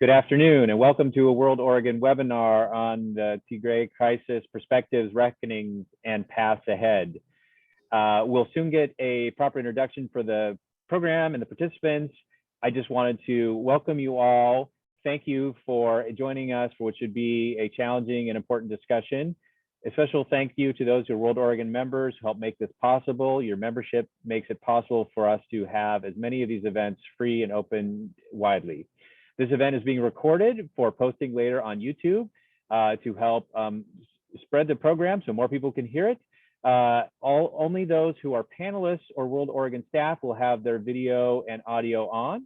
Good afternoon, and welcome to a World Oregon webinar on the Tigray crisis, perspectives, reckonings, and paths ahead. We'll soon get a proper introduction for the program and the participants. I just wanted to welcome you all. Thank you for joining us for what should be a challenging and important discussion. A special thank you to those who are World Oregon members who help make this possible. Your membership makes it possible for us to have as many of these events free and open widely. This event is being recorded for posting later on YouTube to help spread the program so more people can hear it. Only those who are panelists or World Oregon staff will have their video and audio on.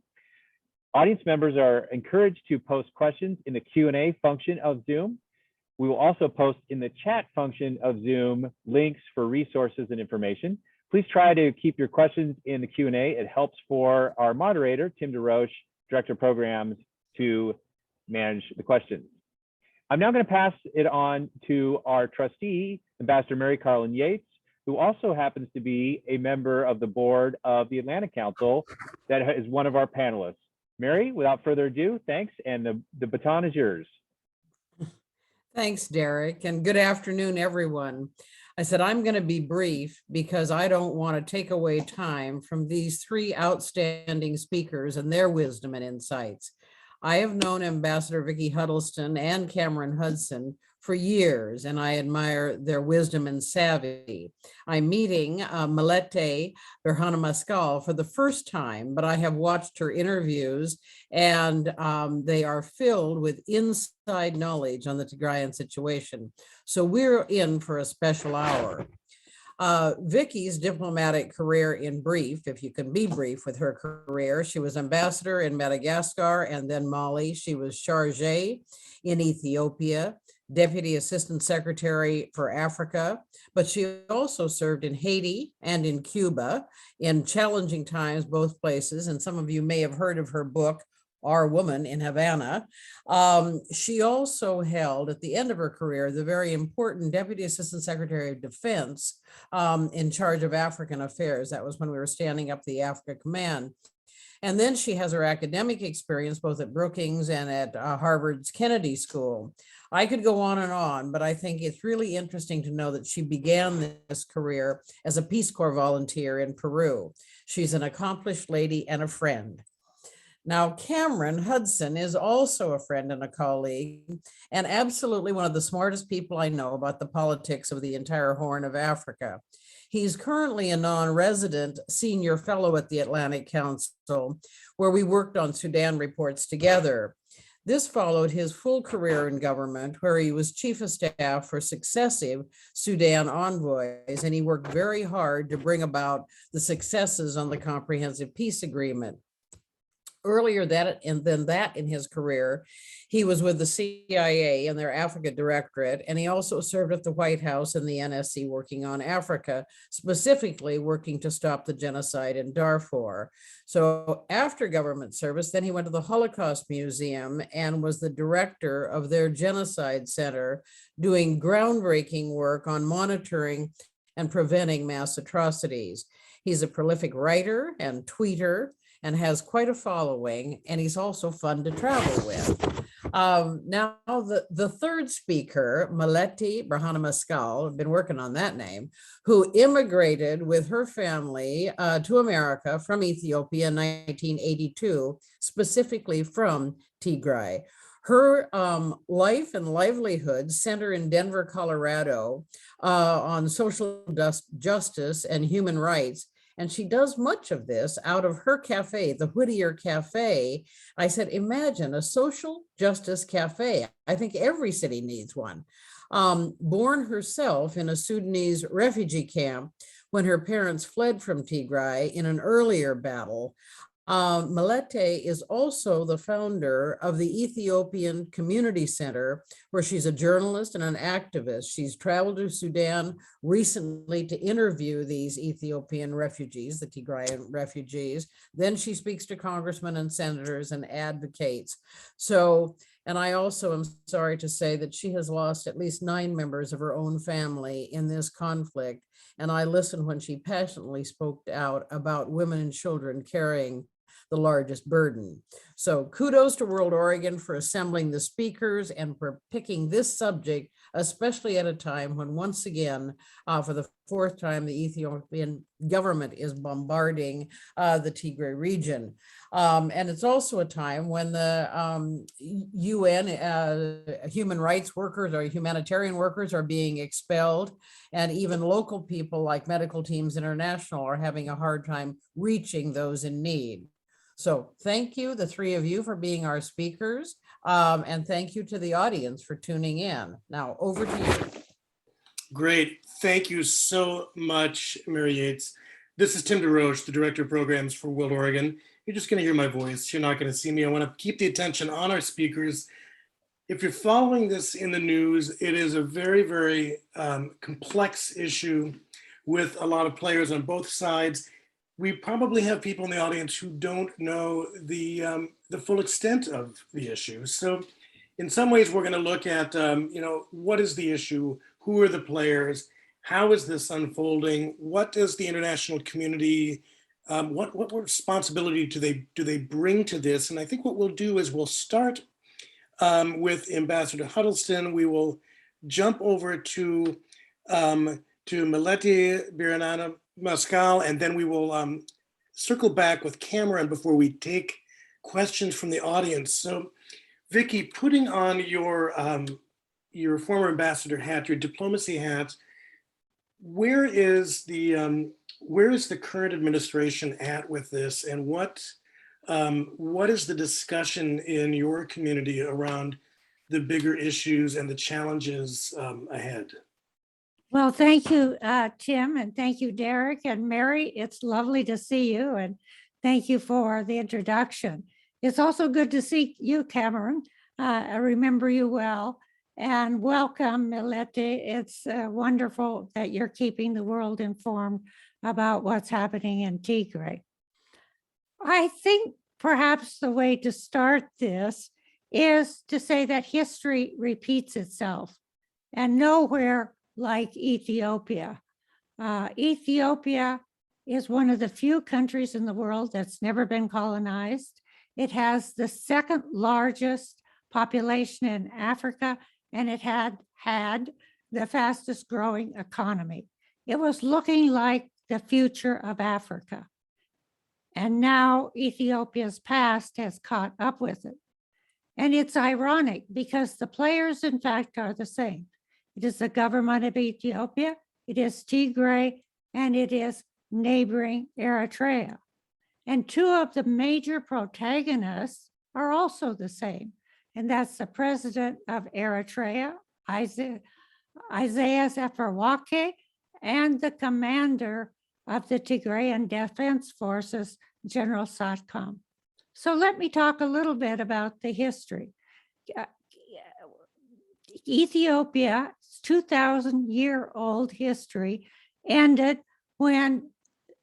Audience members are encouraged to post questions in the Q&A function of Zoom. We will also post in the chat function of Zoom links for resources and information. Please try to keep your questions in the Q&A. It helps for our moderator, Tim DeRoche, Director of Programs, to manage the questions. I'm now going to pass it on to our trustee, Ambassador Mary Carlin Yates, who also happens to be a member of the board of the Atlantic Council that is one of our panelists. Mary, without further ado, thanks, and the baton is yours. Thanks, Derek, and good afternoon, everyone. I said I'm going to be brief because I don't want to take away time from these three outstanding speakers and their wisdom and insights. I have known Ambassador Vicki Huddleston and Cameron Hudson for years, and I admire their wisdom and savvy. I'm meeting Malete Berhanamascal for the first time, but I have watched her interviews, and they are filled with inside knowledge on the Tigrayan situation. So we're in for a special hour. Vicki's diplomatic career in brief, if you can be brief with her career, she was ambassador in Madagascar and then Mali. She was chargé in Ethiopia, Deputy Assistant Secretary for Africa, but she also served in Haiti and in Cuba in challenging times, both places. And some of you may have heard of her book, Our Woman in Havana. She also held, at the end of her career, the very important Deputy Assistant Secretary of Defense in charge of African affairs. That was when we were standing up the Africa Command. And then she has her academic experience both at Brookings and at Harvard's Kennedy School. I could go on, but I think it's really interesting to know that she began this career as a Peace Corps volunteer in Peru. She's an accomplished lady and a friend. Now, Cameron Hudson is also a friend and a colleague, and absolutely one of the smartest people I know about the politics of the entire Horn of Africa. He's currently a non-resident senior fellow at the Atlantic Council, where we worked on Sudan reports together. This followed his full career in government, where he was chief of staff for successive Sudan envoys, and he worked very hard to bring about the successes on the Comprehensive Peace Agreement. Earlier than that in his career, he was with the CIA and their Africa Directorate, and he also served at the White House and the NSC working on Africa, specifically working to stop the genocide in Darfur. So after government service, then he went to the Holocaust Museum and was the director of their Genocide Center, doing groundbreaking work on monitoring and preventing mass atrocities. He's a prolific writer and tweeter, and has quite a following, and he's also fun to travel with. Now, the third speaker, Malete Berhanamascal, I've been working on that name, who immigrated with her family to America from Ethiopia in 1982, specifically from Tigray. Her life and livelihood center in Denver, Colorado, on social justice and human rights. And she does much of this out of her cafe, the Whittier Cafe. I said, imagine a social justice cafe. I think every city needs one. Born herself in a Sudanese refugee camp when her parents fled from Tigray in an earlier battle. Malete is also the founder of the Ethiopian Community Center, where she's a journalist and an activist. She's traveled to Sudan recently to interview these Ethiopian refugees, the Tigrayan refugees. Then she speaks to congressmen and senators and advocates. So, and I also am sorry to say that she has lost at least 9 members of her own family in this conflict. And I listened when she passionately spoke out about women and children carrying the largest burden. So kudos to World Oregon for assembling the speakers and for picking this subject, especially at a time when, once again, for the fourth time, the Ethiopian government is bombarding the Tigray region. And it's also a time when the UN human rights workers or humanitarian workers are being expelled, and even local people like Medical Teams International are having a hard time reaching those in need. So thank you, the three of you, for being our speakers, and thank you to the audience for tuning in. Now over to you. Great. Thank you so much, Mary Yates. This is Tim DeRoche, the Director of Programs for World Oregon. You're just going to hear my voice. You're not going to see me. I want to keep the attention on our speakers. If you're following this in the news, it is a very, very complex issue with a lot of players on both sides. We probably have people in the audience who don't know the full extent of the issue. So in some ways, we're going to look at, what is the issue? Who are the players? How is this unfolding? What does the international community, what responsibility do they bring to this? And I think what we'll do is we'll start with Ambassador Huddleston. We will jump over to Melete Biranana Mascal, and then we will circle back with Cameron before we take questions from the audience. So Vicky, putting on your former ambassador hat, your diplomacy hat, where is the current administration at with this, and what is the discussion in your community around the bigger issues and the challenges ahead? Well, thank you, Tim, and thank you, Derek and Mary. It's lovely to see you, and thank you for the introduction. It's also good to see you, Cameron. I remember you well, and welcome, Melete. It's wonderful that you're keeping the world informed about what's happening in Tigray. I think perhaps the way to start this is to say that history repeats itself, and nowhere like Ethiopia. Ethiopia is one of the few countries in the world that's never been colonized. It has the second largest population in Africa, and it had the fastest growing economy. It was looking like the future of Africa. And now Ethiopia's past has caught up with it. And it's ironic because the players, in fact, are the same. It is the government of Ethiopia, it is Tigray, and it is neighboring Eritrea. And two of the major protagonists are also the same. And that's the president of Eritrea, Isaias Afwerki, and the commander of the Tigrayan Defense Forces, General Satcom. So let me talk a little bit about the history. Ethiopia's 2,000-year-old history ended when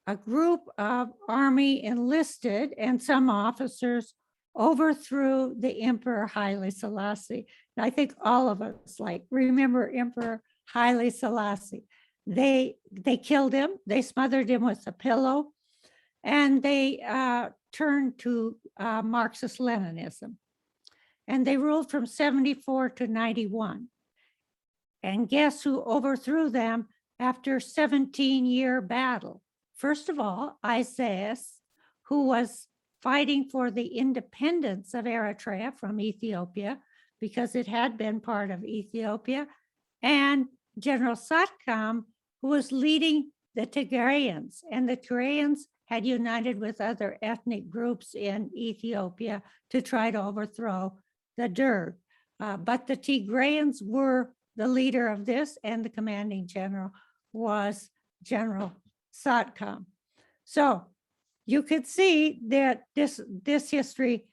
a group of army enlisted and some officers overthrew the Emperor Haile Selassie. And I think all of us remember Emperor Haile Selassie. They killed him, they smothered him with a pillow, and they turned to Marxist-Leninism. And they ruled from 74 to 91. And guess who overthrew them after a 17-year battle? First of all, Isaias, who was fighting for the independence of Eritrea from Ethiopia because it had been part of Ethiopia, and General Satcom, who was leading the Tigrayans. And the Tigrayans had united with other ethnic groups in Ethiopia to try to overthrow the Derg. But the Tigrayans were the leader of this, and the commanding general was General Satcom. So you could see that this history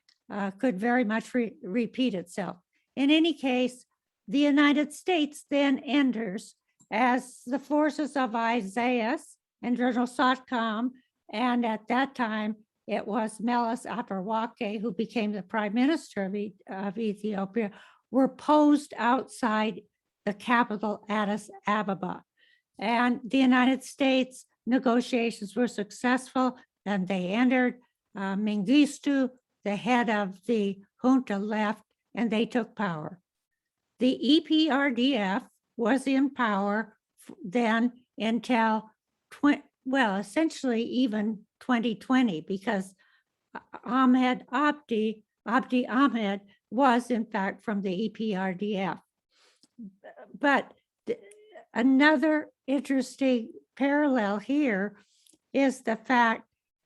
could very much repeat itself. In any case, the United States then enters as the forces of Isaias and General Satcom, and at that time, it was Meles Afwerki, who became the prime minister of Ethiopia, were posed outside the capital, Addis Ababa. And the United States negotiations were successful, and they entered Mengistu, the head of the junta, left and they took power. The EPRDF was in power then until, essentially even 2020, because Abdi Ahmed was in fact from the EPRDF. But another interesting parallel here is the fact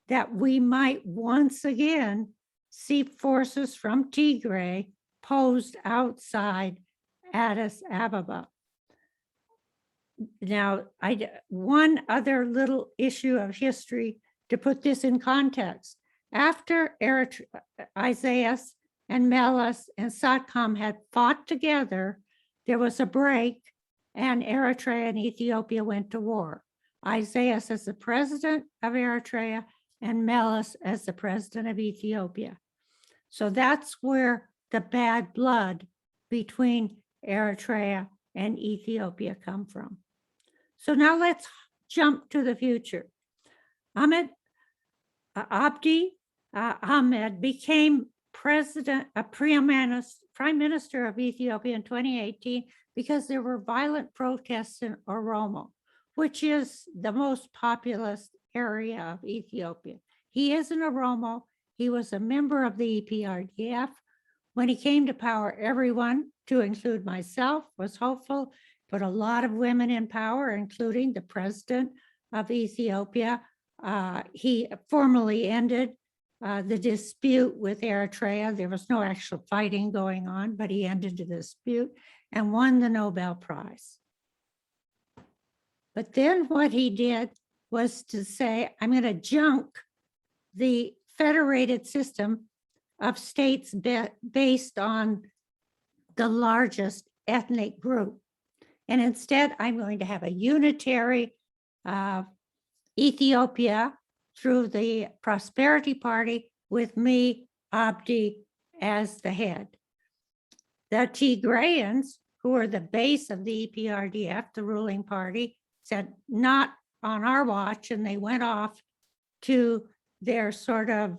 that we might once again see forces from Tigray posed outside Addis Ababa. Now, one other little issue of history to put this in context. After Isaias and Meles and Satcom had fought together, there was a break and Eritrea and Ethiopia went to war. Isaias as the president of Eritrea and Meles as the president of Ethiopia. So that's where the bad blood between Eritrea and Ethiopia come from. So now let's jump to the future. Abdi Ahmed became prime minister of Ethiopia in 2018 because there were violent protests in Oromo, which is the most populous area of Ethiopia. He is an Oromo. He was a member of the EPRDF. When he came to power, everyone, to include myself, was hopeful, put a lot of women in power, including the president of Ethiopia. He formally ended the dispute with Eritrea. There was no actual fighting going on, but he ended the dispute and won the Nobel Prize. But then what he did was to say, I'm going to junk the federated system of states based on the largest ethnic group. And instead, I'm going to have a unitary Ethiopia through the Prosperity Party with me, Abdi, as the head. The Tigrayans, who are the base of the EPRDF, the ruling party, said, not on our watch, and they went off to their sort of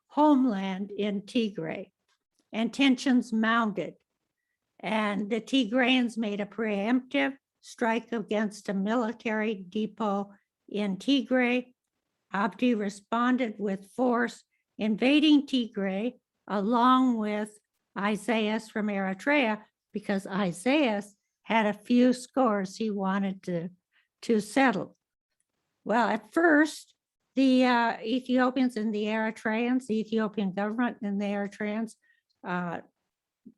homeland in Tigray, and tensions mounted. And the Tigrayans made a preemptive strike against a military depot in Tigray. Abdi responded with force, invading Tigray, along with Isaias from Eritrea, because Isaias had a few scores he wanted to settle. Well, at first, the Ethiopians and the Eritreans, the Ethiopian government and the Eritreans,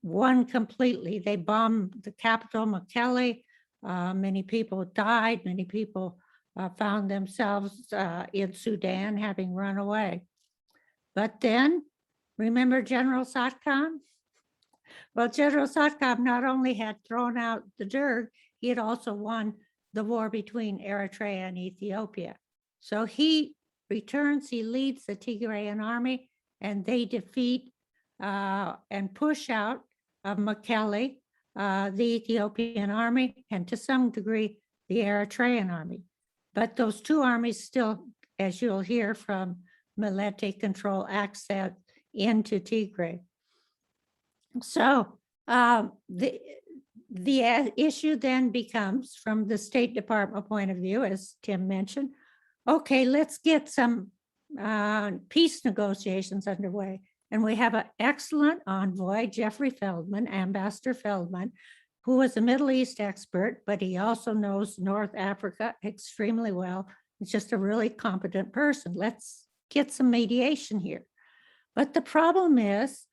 won completely. They bombed the capital, Mekelle. Many people died. Many people found themselves in Sudan, having run away. But then, remember General Satcom? Well, General Satcom not only had thrown out the Derg, he had also won the war between Eritrea and Ethiopia. So he returns, he leads the Tigrayan army, and they defeat and push out of Mekelle the Ethiopian army, and to some degree, the Eritrean army. But those two armies still, as you'll hear from Melete, control access into Tigray. So the issue then becomes, from the State Department point of view, as Tim mentioned, okay, let's get some peace negotiations underway. And we have an excellent envoy, Jeffrey Feldman, Ambassador Feldman, who was a Middle East expert, but he also knows North Africa extremely well. He's just a really competent person. Let's get some mediation here. But the problem is,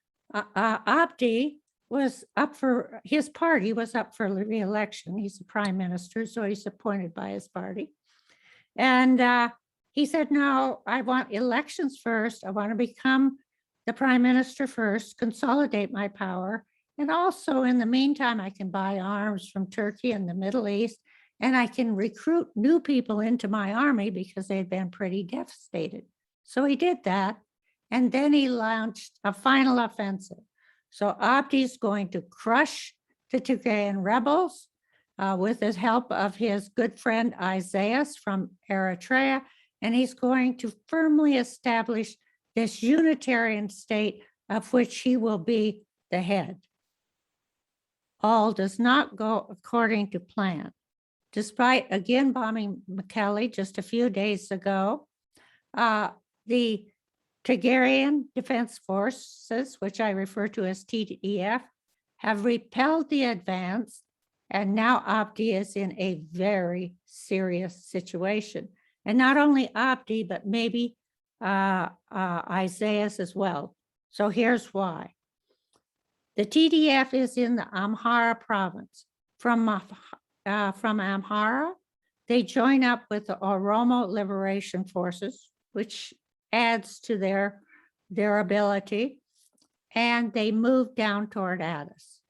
Abdi was up for, his party was up for re-election. He's the prime minister, so he's appointed by his party. And he said, no, I want elections first. I want to become the prime minister first, consolidate my power. And also in the meantime, I can buy arms from Turkey and the Middle East, and I can recruit new people into my army because they'd been pretty devastated. So he did that. And then he launched a final offensive. So Abdi's going to crush the Tigrayan rebels with the help of his good friend Isaias from Eritrea, and he's going to firmly establish this unitarian state of which he will be the head. All does not go according to plan. Despite again bombing Mekelle just a few days ago, the Tigrayan Defense Forces, which I refer to as TDF, have repelled the advance, and now Abdi is in a very serious situation. And not only Abdi, but maybe Isaiah as well. So here's why. The TDF is in the Amhara province. From Amhara, they join up with the Oromo Liberation Forces, which adds to their ability, and they move down toward Addis.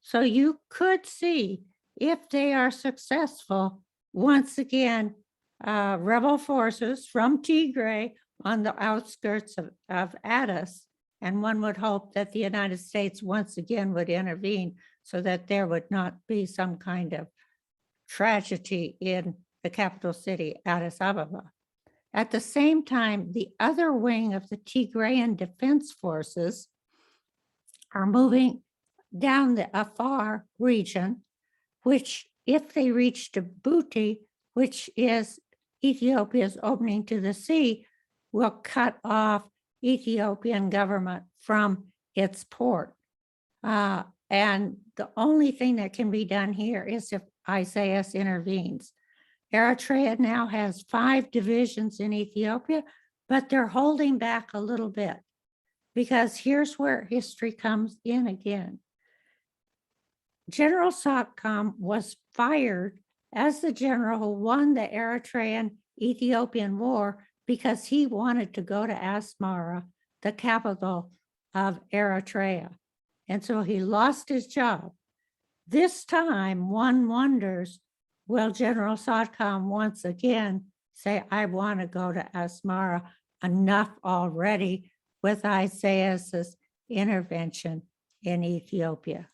So you could see, if they are successful, once again, rebel forces from Tigray on the outskirts of Addis, and one would hope that the United States once again would intervene so that there would not be some kind of tragedy in the capital city, Addis Ababa. At the same time, the other wing of the Tigrayan Defense Forces are moving down the Afar region, which, if they reach Djibouti, which is Ethiopia's opening to the sea, will cut off Ethiopian government from its port. And the only thing that can be done here is if Isaias intervenes. Eritrea now has 5 divisions in Ethiopia, but they're holding back a little bit, because here's where history comes in again. General Satkham was fired as the general who won the Eritrean-Ethiopian War because he wanted to go to Asmara, the capital of Eritrea. And so he lost his job. This time, one wonders, will General Satkham once again say, I want to go to Asmara? Enough already with Isaias's intervention in Ethiopia.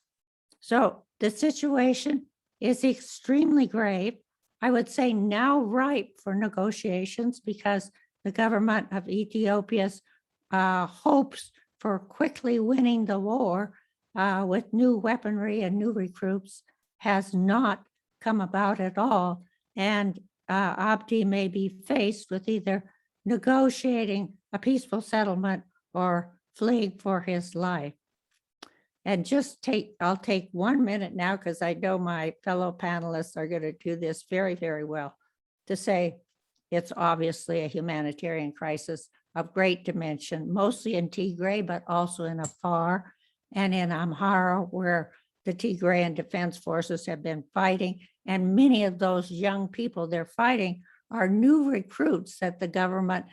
So the situation is extremely grave. I would say now ripe for negotiations, because the government of Ethiopia's hopes for quickly winning the war with new weaponry and new recruits has not come about at all. And Abdi may be faced with either negotiating a peaceful settlement or fleeing for his life. And I'll take 1 minute now, because I know my fellow panelists are going to do this very, very well, to say it's obviously a humanitarian crisis of great dimension, mostly in Tigray, but also in Afar and in Amhara, where the Tigrayan Defense Forces have been fighting. And many of those young people they're fighting are new recruits that the government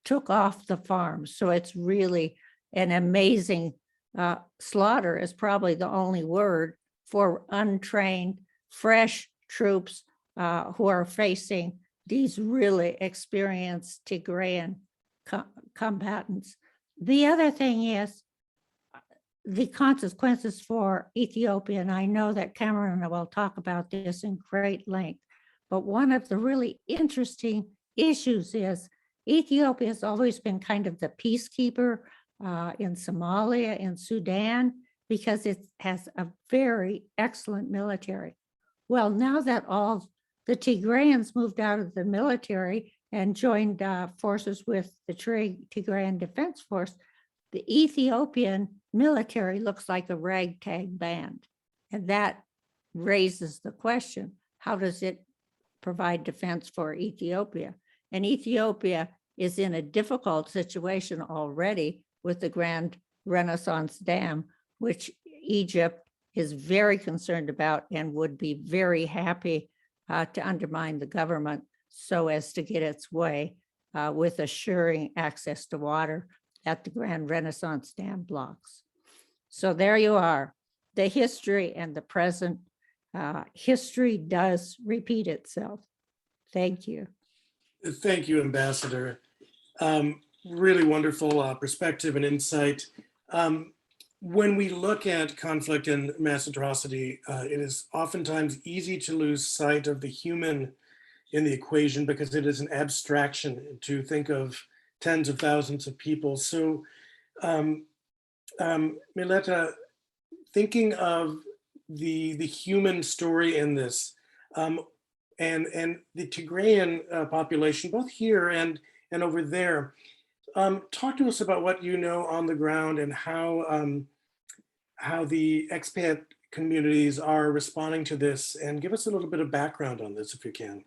took off the farms. So it's really an amazing slaughter is probably the only word for untrained, fresh troops who are facing these really experienced Tigrayan combatants. The other thing is the consequences for Ethiopia, and I know that Cameron will talk about this in great length, but one of the really interesting issues is Ethiopia has always been kind of the peacekeeper in Somalia and Sudan, because it has a very excellent military. Well, now that all the Tigrayans moved out of the military and joined forces with the Tigrayan Defense Force, the Ethiopian military looks like a ragtag band. And that raises the question, how does it provide defense for Ethiopia? And Ethiopia is in a difficult situation already with the Grand Renaissance Dam, which Egypt is very concerned about and would be very happy to undermine the government so as to get its way with assuring access to water at the Grand Renaissance Dam blocks. So there you are, the history and the present. History does repeat itself. Thank you. Thank you, Ambassador. Really wonderful perspective and insight. When we look at conflict and mass atrocity, it is oftentimes easy to lose sight of the human in the equation, because it is an abstraction to think of tens of thousands of people. So, Mileta, thinking of the human story in this, and the Tigrayan population, both here and over there, talk to us about what you know on the ground and how the expat communities are responding to this, and give us a little bit of background on this if you can.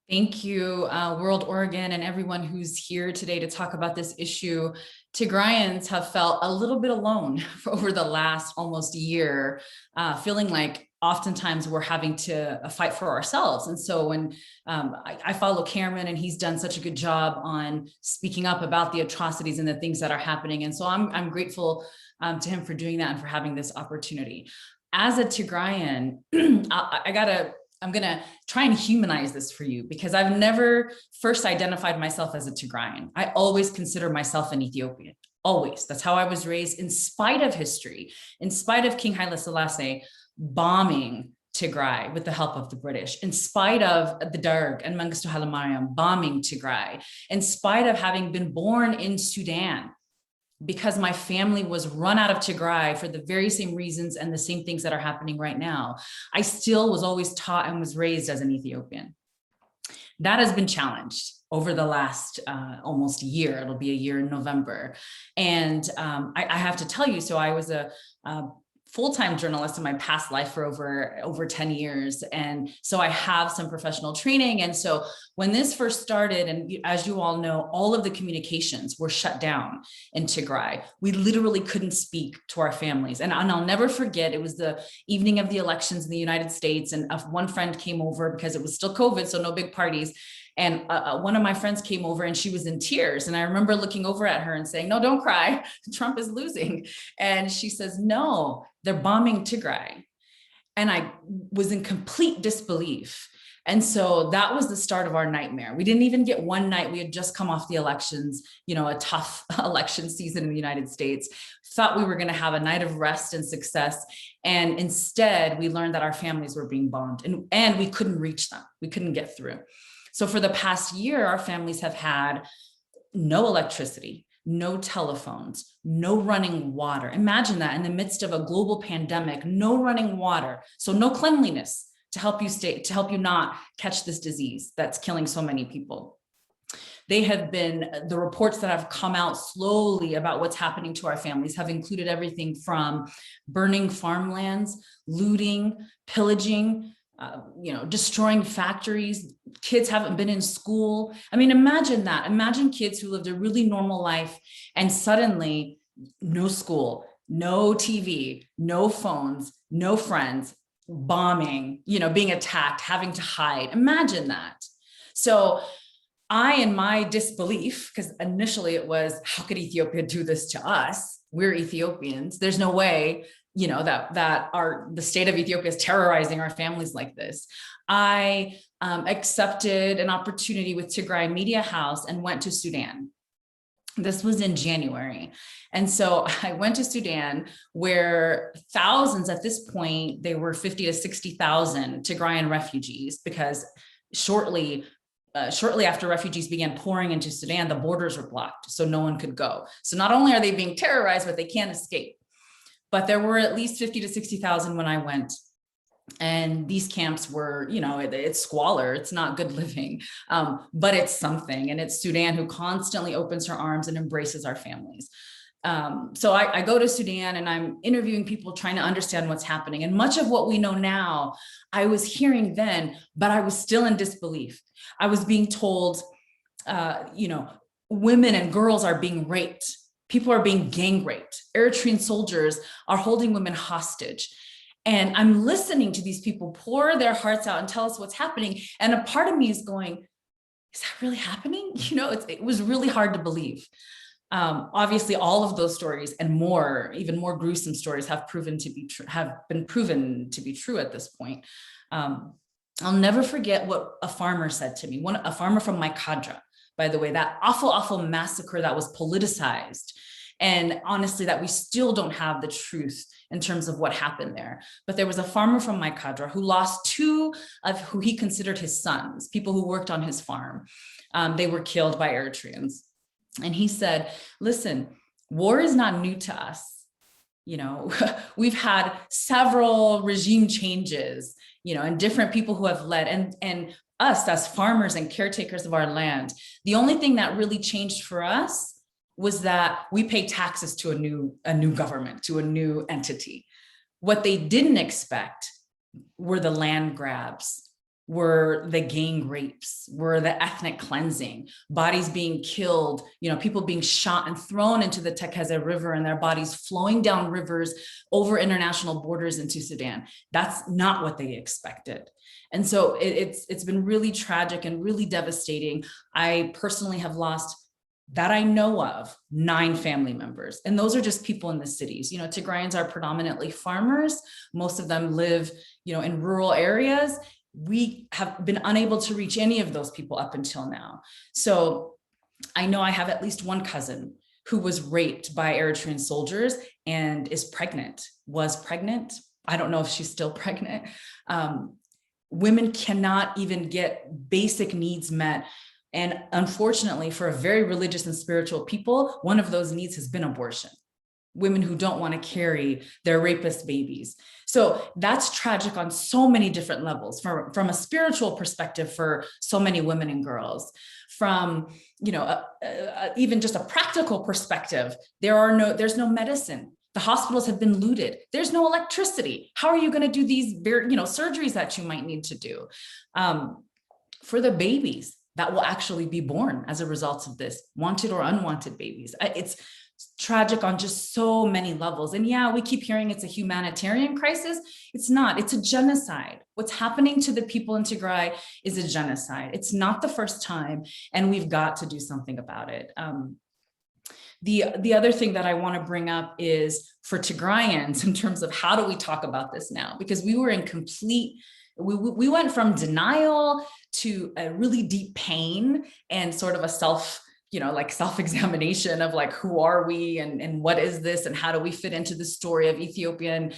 Thank you, World Oregon, and everyone who's here today to talk about this issue. Tigrayans have felt a little bit alone for over the last almost year, feeling like oftentimes we're having to fight for ourselves. And so when I follow Cameron, and he's done such a good job on speaking up about the atrocities and the things that are happening. And so I'm grateful to him for doing that and for having this opportunity. As a Tigrayan, I'm gonna try and humanize this for you, because I've never first identified myself as a Tigrayan. I always consider myself an Ethiopian, always. That's how I was raised, in spite of history, in spite of King Haile Selassie bombing Tigray with the help of the British, in spite of the Derg and Mengistu Haile Mariam bombing Tigray, in spite of having been born in Sudan, because my family was run out of Tigray for the very same reasons and the same things that are happening right now. I still was always taught and was raised as an Ethiopian. That has been challenged over the last almost year. It'll be a year in November. And I have to tell you, so I was a full-time journalist in my past life for over 10 years. And so I have some professional training. And so when this first started, and as you all know, all of the communications were shut down in Tigray. We literally couldn't speak to our families. And I'll never forget, it was the evening of the elections in the United States. And one friend came over because it was still COVID, so no big parties. And one of my friends came over and she was in tears. And I remember looking over at her and saying, no, don't cry. Trump is losing. And she says, no, they're bombing Tigray. And I was in complete disbelief. And so that was the start of our nightmare. We didn't even get one night. We had just come off the elections, a tough election season in the United States, thought we were going to have a night of rest and success. And instead, we learned that our families were being bombed, and we couldn't reach them. We couldn't get through. So for the past year, our families have had no electricity, no telephones, no running water. Imagine that in the midst of a global pandemic, no running water. So no cleanliness to help you not catch this disease that's killing so many people. The reports that have come out slowly about what's happening to our families have included everything from burning farmlands, looting, pillaging, destroying factories. Kids haven't been in school. I mean, imagine that. Imagine kids who lived a really normal life and suddenly no school, no TV, no phones, no friends, bombing, being attacked, having to hide. Imagine that. So I, in my disbelief, because initially it was, how could Ethiopia do this to us? We're Ethiopians. There's no way that the state of Ethiopia is terrorizing our families like this. I accepted an opportunity with Tigray Media House and went to Sudan. This was in January. And so I went to Sudan, where thousands at this point, they were 50 to 60,000 Tigrayan refugees, because shortly after refugees began pouring into Sudan, the borders were blocked, so no one could go. So not only are they being terrorized, but they can't escape. But there were at least 50 to 60,000 when I went. And these camps were, it's squalor, it's not good living, but it's something. And it's Sudan who constantly opens her arms and embraces our families. So I go to Sudan and I'm interviewing people, trying to understand what's happening. And much of what we know now, I was hearing then, but I was still in disbelief. I was being told, women and girls are being raped. People are being gang raped. Eritrean soldiers are holding women hostage. And I'm listening to these people pour their hearts out and tell us what's happening. And a part of me is going, is that really happening? It was really hard to believe. Obviously, all of those stories and more, even more gruesome stories, have been proven to be true at this point. I'll never forget what a farmer said to me. A farmer from my cadre, by the way, that awful, awful massacre that was politicized. And honestly, that we still don't have the truth in terms of what happened there. But there was a farmer from my cadre who lost 2 of who he considered his sons, people who worked on his farm. They were killed by Eritreans. And he said, listen, war is not new to us. You know, we've had several regime changes, you know, and different people who have led, and us as farmers and caretakers of our land. The only thing that really changed for us was that we pay taxes to a new government, to a new entity. What they didn't expect were the land grabs, were the gang rapes, were the ethnic cleansing, bodies being killed, you know, people being shot and thrown into the Tekeze River and their bodies flowing down rivers over international borders into Sudan. That's not what they expected. And so it's been really tragic and really devastating. I personally have lost, that I know of, 9 family members. And those are just people in the cities. You know, Tigrayans are predominantly farmers. Most of them live, you know, in rural areas. We have been unable to reach any of those people up until now. So I know I have at least one cousin who was raped by Eritrean soldiers and was pregnant. I don't know if she's still pregnant. Women cannot even get basic needs met. And unfortunately, for a very religious and spiritual people, one of those needs has been abortion. Women who don't want to carry their rapist babies. So that's tragic on so many different levels, from a spiritual perspective for so many women and girls, from, you know, even just a practical perspective. There's no medicine. The hospitals have been looted. There's no electricity. How are you going to do these, you know, surgeries that you might need to do? For the babies that will actually be born as a result of this, wanted or unwanted babies. It's tragic on just so many levels. And yeah, we keep hearing it's a humanitarian crisis. It's not, it's a genocide. What's happening to the people in Tigray is a genocide. It's not the first time, and we've got to do something about it. The other thing that I want to bring up is for Tigrayans in terms of how do we talk about this now? Because we were in complete, we went from denial to a really deep pain and sort of a self-examination of like, who are we and what is this and how do we fit into the story of Ethiopia, and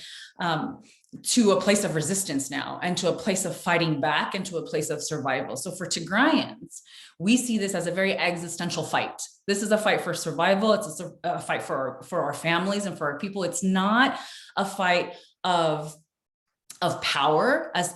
to a place of resistance now, and to a place of fighting back, and to a place of survival. So for Tigrayans, we see this as a very existential fight. This is a fight for survival. It's a fight for our families and for our people. It's not a fight of power, as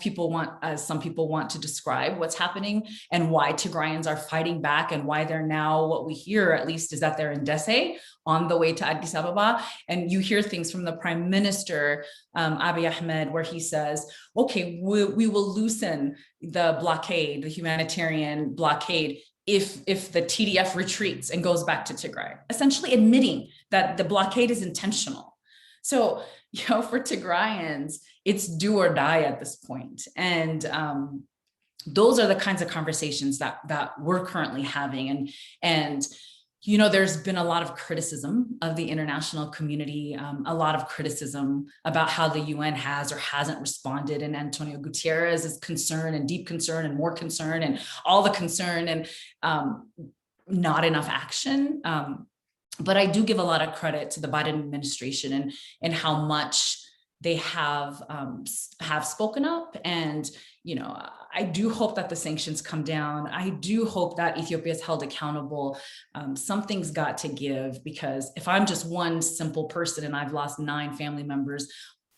some people want to describe what's happening, and why Tigrayans are fighting back, and why they're now, what we hear at least, is that they're in Dese on the way to Addis Ababa. And you hear things from the Prime Minister, Abiy Ahmed, where he says, okay, we will loosen the blockade, the humanitarian blockade, if the TDF retreats and goes back to Tigray, essentially admitting that the blockade is intentional. So, you know, for Tigrayans, it's do or die at this point. And those are the kinds of conversations that we're currently having. And you know, there's been a lot of criticism of the international community, a lot of criticism about how the UN has or hasn't responded, and Antonio Guterres is concerned, and deep concern, and more concern, and all the concern, and not enough action. But I do give a lot of credit to the Biden administration and how much they have spoken up. And, you know, I do hope that the sanctions come down. I do hope that Ethiopia is held accountable. Something's got to give, because if I'm just one simple person and I've lost 9 family members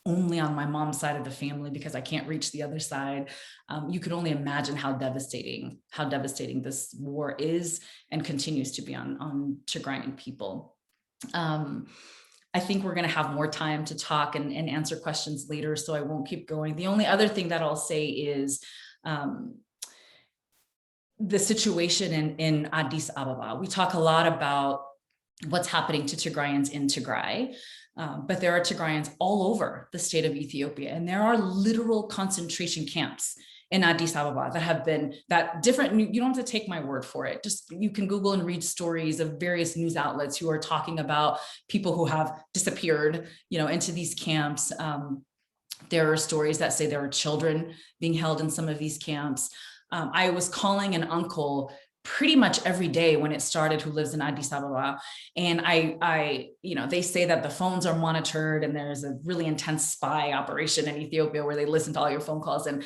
only on my mom's side of the family because I can't reach the other side, you can only imagine how devastating this war is and continues to be on Tigrayan people. I think we're going to have more time to talk and answer questions later, so I won't keep going. The only other thing that I'll say is the situation in Addis Ababa. We talk a lot about what's happening to Tigrayans in Tigray, but there are Tigrayans all over the state of Ethiopia, and there are literal concentration camps in Addis Ababa that have been you don't have to take my word for it. Just, you can Google and read stories of various news outlets who are talking about people who have disappeared, you know, into these camps. There are stories that say there are children being held in some of these camps. I was calling an uncle pretty much every day when it started, who lives in Addis Ababa. And they say that the phones are monitored and there's a really intense spy operation in Ethiopia where they listen to all your phone calls. And,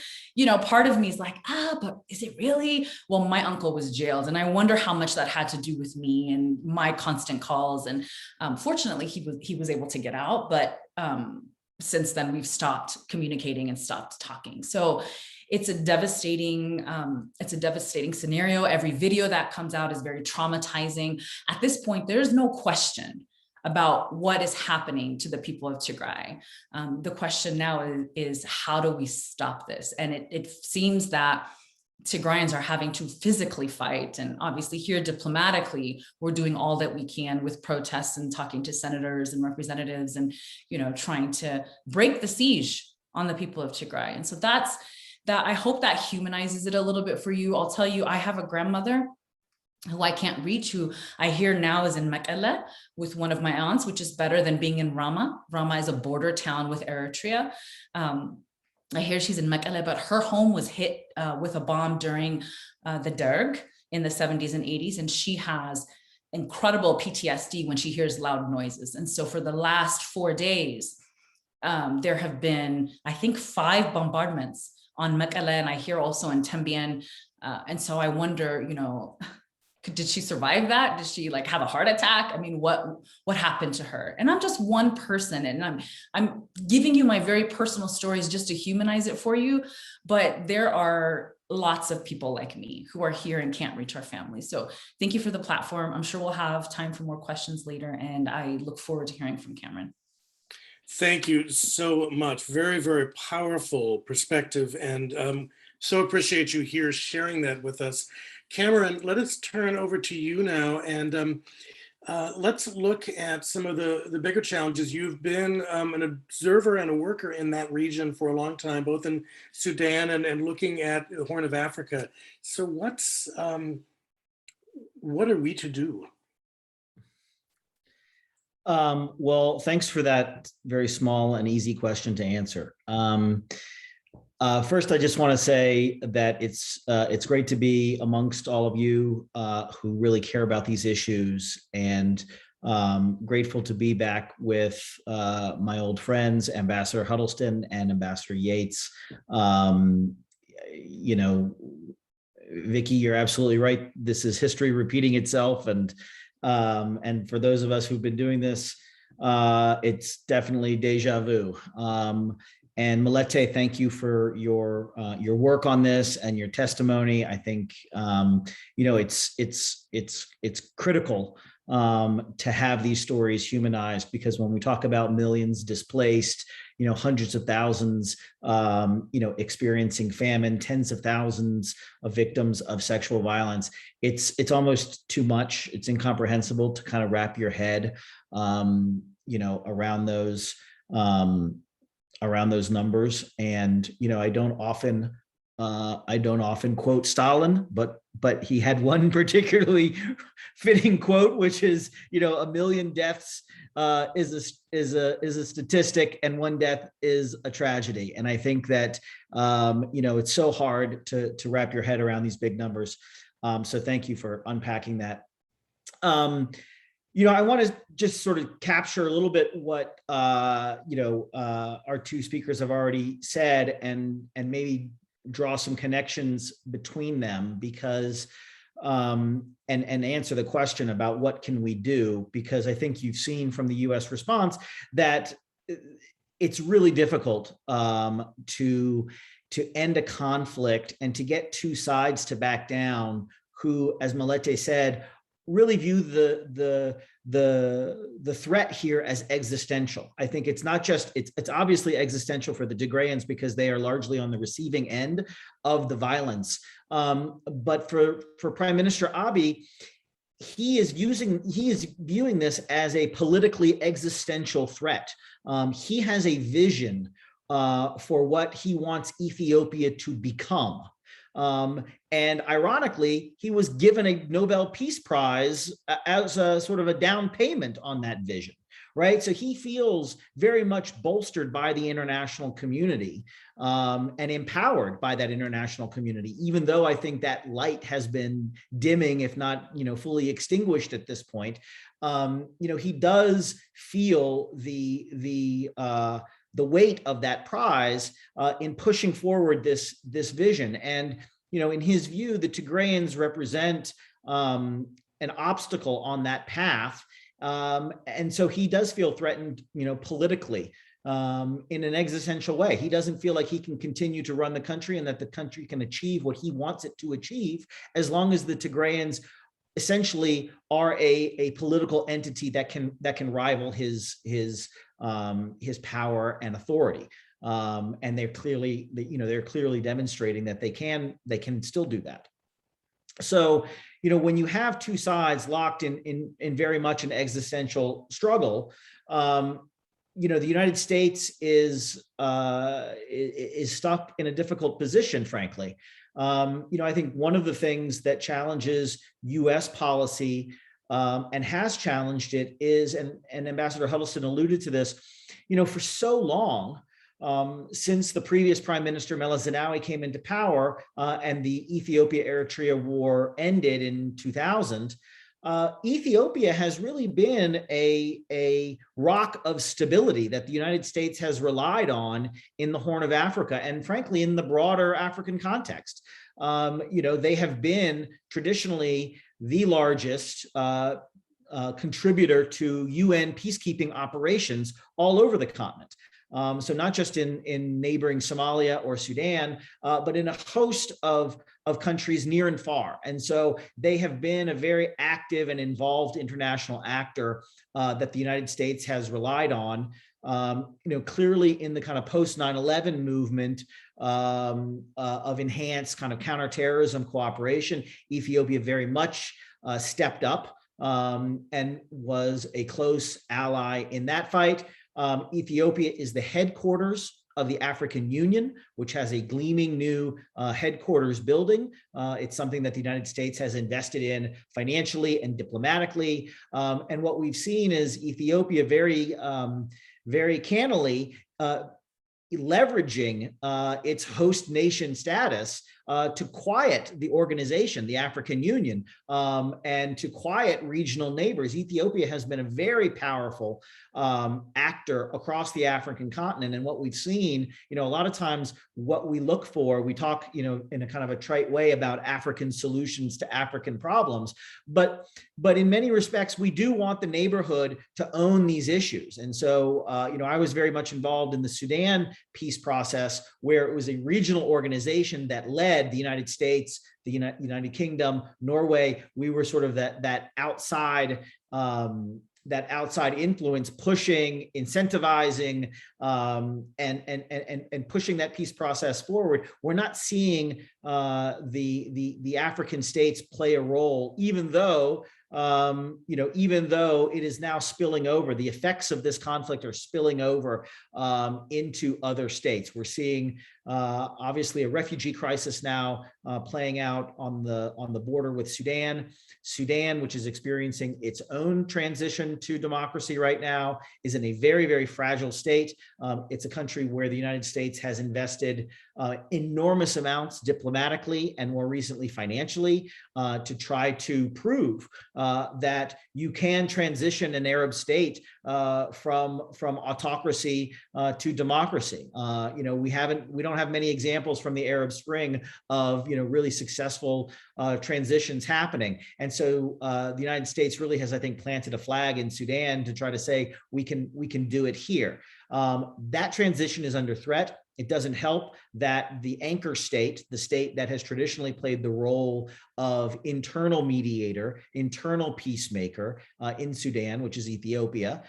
part of me is like, but is it really? Well, my uncle was jailed, and I wonder how much that had to do with me and my constant calls. And fortunately, he was able to get out, but since then we've stopped communicating and stopped talking. So it's a devastating scenario. Every video that comes out is very traumatizing. At this point, there's no question about what is happening to the people of Tigray. The question now is how do we stop this? And it seems that Tigrayans are having to physically fight. And obviously here diplomatically, we're doing all that we can with protests and talking to senators and representatives and, trying to break the siege on the people of Tigray. And so that I hope that humanizes it a little bit for you. I'll tell you, I have a grandmother who I can't reach, who I hear now is in Mekelle with one of my aunts, which is better than being in Rama. Rama is a border town with Eritrea. I hear she's in Mekelle, but her home was hit with a bomb during the Derg in the 70s and 80s. And she has incredible PTSD when she hears loud noises. And so for the last 4 days, there have been, I think, 5 bombardments on Mekelle, and I hear also in Tembien. And so I wonder, did she survive that? Did she have a heart attack? I mean, what happened to her? And I'm just one person, and I'm giving you my very personal stories just to humanize it for you. But there are lots of people like me who are here and can't reach our families. So thank you for the platform. I'm sure we'll have time for more questions later, and I look forward to hearing from Cameron. Thank you so much. Very, very powerful perspective, and so appreciate you here sharing that with us. Cameron, let us turn over to you now, and let's look at some of the bigger challenges. You've been an observer and a worker in that region for a long time, both in Sudan and looking at the Horn of Africa. So what are we to do? Well, thanks for that very small and easy question to answer. First, I just want to say that it's great to be amongst all of you who really care about these issues, and grateful to be back with my old friends, Ambassador Huddleston and Ambassador Yates. Vicky, you're absolutely right. This is history repeating itself, and for those of us who've been doing this, it's definitely deja vu. And Melete, thank you for your work on this and your testimony. I think it's critical to have these stories humanized, because when we talk about millions displaced, hundreds of thousands, experiencing famine, tens of thousands of victims of sexual violence, it's almost too much. It's incomprehensible to kind of wrap your head, around those numbers. And I don't often quote Stalin, but he had one particularly fitting quote, which is, 1 million deaths is a statistic, and 1 death is a tragedy. And I think that it's so hard to wrap your head around these big numbers. So thank you for unpacking that. I want to just sort of capture a little bit what our 2 speakers have already said, and maybe draw some connections between them, because and answer the question about what can we do, because I think you've seen from the U.S. response that it's really difficult to end a conflict and to get 2 sides to back down, who, as Melete said, really view the threat here as existential. I think it's not just, it's obviously existential for the Tigrayans because they are largely on the receiving end of the violence. But for Prime Minister Abiy, he is viewing this as a politically existential threat. He has a vision for what he wants Ethiopia to become. And ironically, he was given a Nobel Peace Prize as a sort of a down payment on that vision, right? So he feels very much bolstered by the international community and empowered by that international community, even though I think that light has been dimming, if not, fully extinguished at this point. He does feel the weight of that prize in pushing forward this vision. And in his view, the Tigrayans represent an obstacle on that path. And so he does feel threatened, politically, in an existential way. He doesn't feel like he can continue to run the country and that the country can achieve what he wants it to achieve as long as the Tigrayans essentially are a political entity that can rival his power and authority. And they're clearly demonstrating that they can still do that. So, when you have two sides locked in very much an existential struggle, the United States is stuck in a difficult position, frankly. I think one of the things that challenges U.S. policy and has challenged it is, and Ambassador Huddleston alluded to this, for so long, since the previous Prime Minister Meles Zenawi came into power and the Ethiopia-Eritrea war ended in 2000, Ethiopia has really been a rock of stability that the United States has relied on in the Horn of Africa and frankly in the broader African context. They have been traditionally the largest contributor to UN peacekeeping operations all over the continent. So not just in neighboring Somalia or Sudan, but in a host of countries near and far. And so they have been a very active and involved international actor that the United States has relied on. Clearly in the kind of post 9/11 movement of enhanced kind of counterterrorism cooperation, Ethiopia very much stepped up and was a close ally in that fight. Ethiopia is the headquarters of the African Union, which has a gleaming new headquarters building. It's something that the United States has invested in financially and diplomatically. And what we've seen is Ethiopia very cannily leveraging its host nation status to quiet the organization, the African Union, and to quiet regional neighbors. Ethiopia has been a very powerful actor across the African continent. And what we've seen, a lot of times what we look for, we talk, in a kind of a trite way about African solutions to African problems, but in many respects, we do want the neighborhood to own these issues. And so, I was very much involved in the Sudan peace process, where it was a regional organization that led the United States, the United Kingdom, Norway. We were sort of that outside influence, pushing, incentivizing, and pushing that peace process forward. We're not seeing the African states play a role, even though it is now spilling over. The effects of this conflict are spilling over into other states. We're seeing obviously a refugee crisis now playing out on the border with Sudan. Sudan, which is experiencing its own transition to democracy right now, is in a very, very fragile state. It's a country where the United States has invested enormous amounts diplomatically and more recently financially to try to prove that you can transition an Arab state from autocracy to democracy. We don't have many examples from the Arab Spring of really successful transitions happening. And so the United States really has, I think, planted a flag in Sudan to try to say we can do it here. That transition is under threat. It doesn't help that the anchor state, the state that has traditionally played the role of internal mediator, internal peacemaker in Sudan, which is Ethiopia,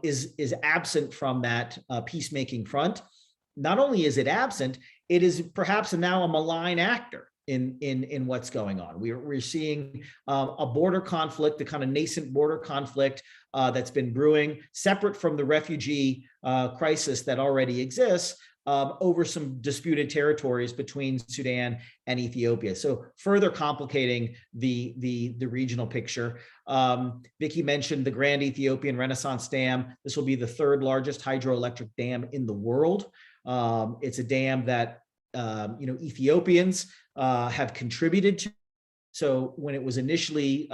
is absent from that peacemaking front. Not only is it absent, it is perhaps now a malign actor in what's going on. We're seeing a border conflict, the kind of nascent border conflict that's been brewing, separate from the refugee crisis that already exists, over some disputed territories between Sudan and Ethiopia. So further complicating the regional picture. Vicky mentioned the Grand Ethiopian Renaissance Dam. This will be the third largest hydroelectric dam in the world. It's a dam that Ethiopians have contributed to. So when it was initially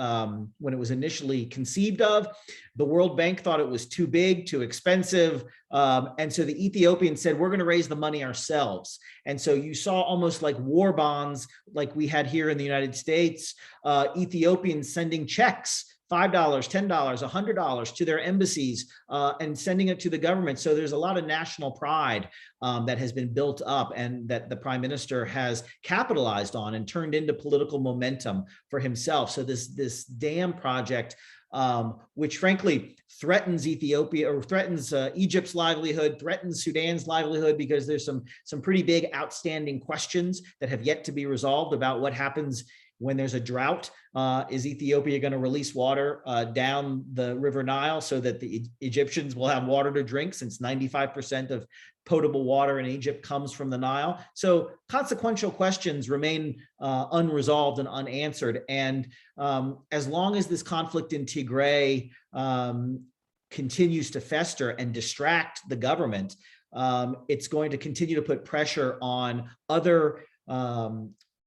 conceived of, the World Bank thought it was too big, too expensive. And so the Ethiopians said, we're going to raise the money ourselves. And so you saw almost like war bonds, like we had here in the United States, Ethiopians sending checks, $5, $10, $100 to their embassies and sending it to the government. So there's a lot of national pride that has been built up and that the prime minister has capitalized on and turned into political momentum for himself. So this dam project, which frankly threatens Ethiopia or threatens Egypt's livelihood, threatens Sudan's livelihood, because there's some pretty big outstanding questions that have yet to be resolved about what happens when there's a drought. Is Ethiopia going to release water down the River Nile so that the Egyptians will have water to drink, since 95% of potable water in Egypt comes from the Nile? So consequential questions remain unresolved and unanswered. And as long as this conflict in Tigray continues to fester and distract the government, it's going to continue to put pressure on other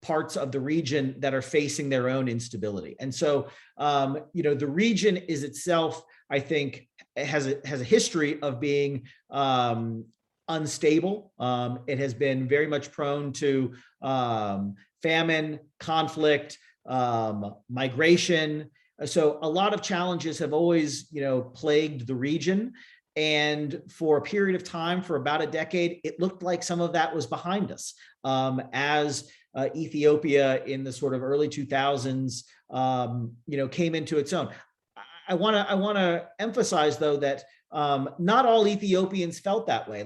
parts of the region that are facing their own instability. And so, the region is itself, I think, has a history of being unstable. It has been very much prone to famine, conflict, migration. So a lot of challenges have always, plagued the region. And for a period of time, for about a decade, it looked like some of that was behind us as Ethiopia in the sort of early 2000s, came into its own. I want to emphasize, though, that not all Ethiopians felt that way.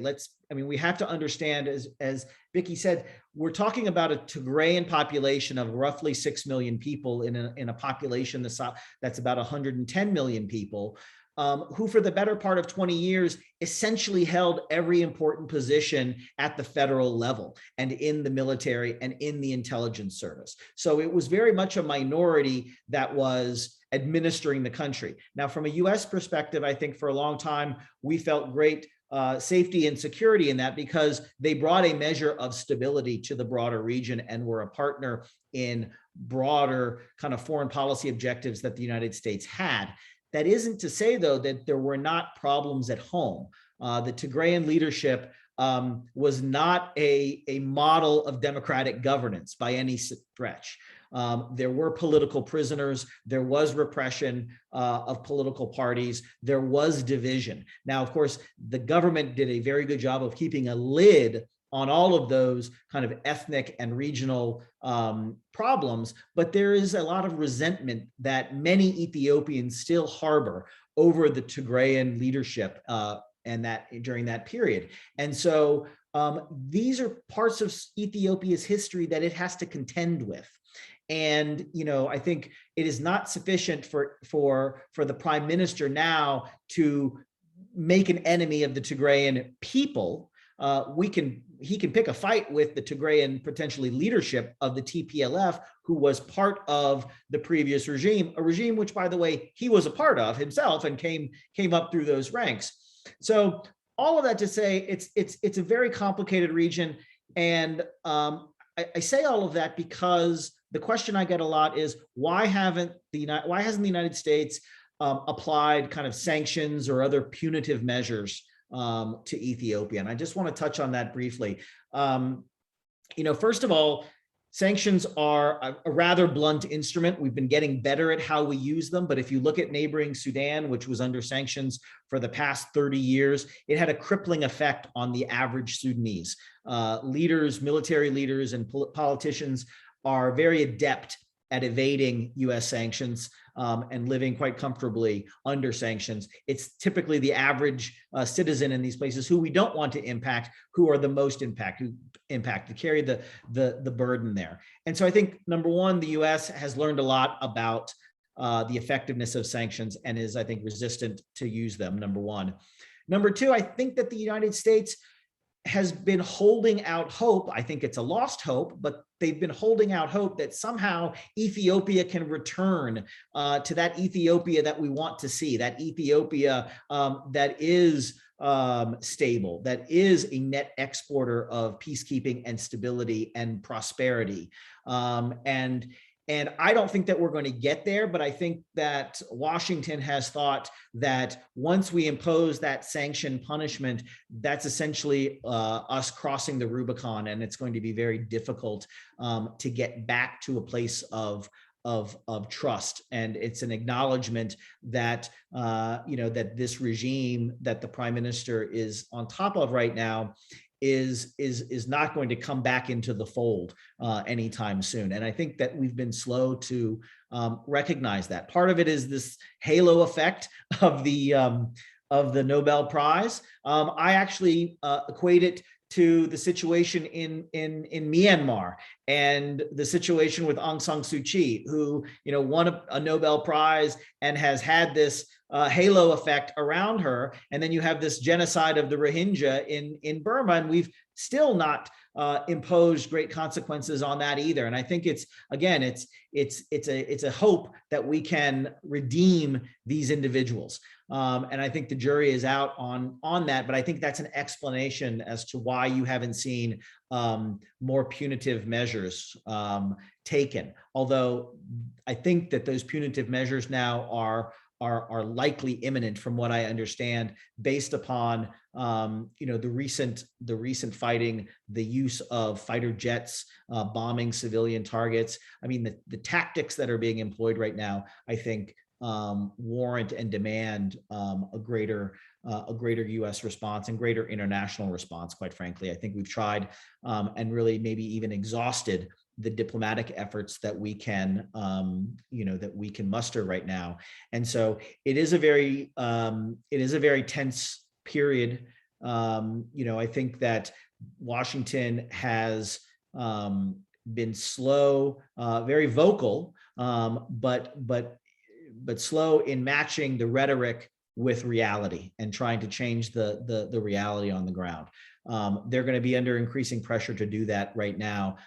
We have to understand, as Vicky said, we're talking about a Tigrayan population of roughly 6 million people in a population that's about 110 million people. Who for the better part of 20 years essentially held every important position at the federal level and in the military and in the intelligence service. So it was very much a minority that was administering the country. Now, from a US perspective, I think for a long time, we felt great safety and security in that, because they brought a measure of stability to the broader region and were a partner in broader kind of foreign policy objectives that the United States had. That isn't to say, though, that there were not problems at home. The Tigrayan leadership was not a model of democratic governance by any stretch. There were political prisoners. There was repression of political parties. There was division. Now, of course, the government did a very good job of keeping a lid on all of those kind of ethnic and regional problems, but there is a lot of resentment that many Ethiopians still harbor over the Tigrayan leadership and that during that period. And so these are parts of Ethiopia's history that it has to contend with. And I think it is not sufficient for the prime minister now to make an enemy of the Tigrayan people. He can pick a fight with the Tigrayan potentially leadership of the TPLF, who was part of the previous regime, a regime which, by the way, he was a part of himself and came up through those ranks. So all of that to say, it's a very complicated region, and I say all of that because the question I get a lot is why hasn't the United States applied kind of sanctions or other punitive measures to Ethiopia? And I just want to touch on that briefly. First of all, sanctions are a rather blunt instrument. We've been getting better at how we use them. But if you look at neighboring Sudan, which was under sanctions for the past 30 years, it had a crippling effect on the average Sudanese. Military leaders and politicians are very adept at evading US sanctions and living quite comfortably under sanctions. It's typically the average citizen in these places who we don't want to impact, who are the most impacted, carry the burden there. And so I think, number one, the US has learned a lot about the effectiveness of sanctions and is, I think, resistant to use them, number one. Number two, I think that the United States has been holding out hope. I think it's a lost hope, but they've been holding out hope that somehow Ethiopia can return to that Ethiopia that we want to see, that Ethiopia that is stable, that is a net exporter of peacekeeping and stability and prosperity. And I don't think that we're going to get there, but I think that Washington has thought that once we impose that sanction punishment, that's essentially us crossing the Rubicon, and it's going to be very difficult to get back to a place of trust. And it's an acknowledgement that that this regime that the prime minister is on top of right now is not going to come back into the fold anytime soon. And I think that we've been slow to recognize that. Part of it is this halo effect of the Nobel Prize. I actually equate it to the situation in Myanmar and the situation with Aung San Suu Kyi, who won a Nobel Prize and has had this halo effect around her. And then you have this genocide of the Rohingya in Burma, and we've still not imposed great consequences on that either. And I think it's a hope that we can redeem these individuals. And I think the jury is out on that, but I think that's an explanation as to why you haven't seen more punitive measures taken. Although I think that those punitive measures now are likely imminent, from what I understand, based upon the recent fighting, the use of fighter jets bombing civilian targets. I mean, the tactics that are being employed right now, I think, warrant and demand a greater U.S. response and greater international response. Quite frankly, I think we've tried and really maybe even exhausted the diplomatic efforts that we can muster right now. And so it is a very tense period. I think that Washington has been slow, very vocal, but slow in matching the rhetoric with reality and trying to change the reality on the ground. They're going to be under increasing pressure to do that right now,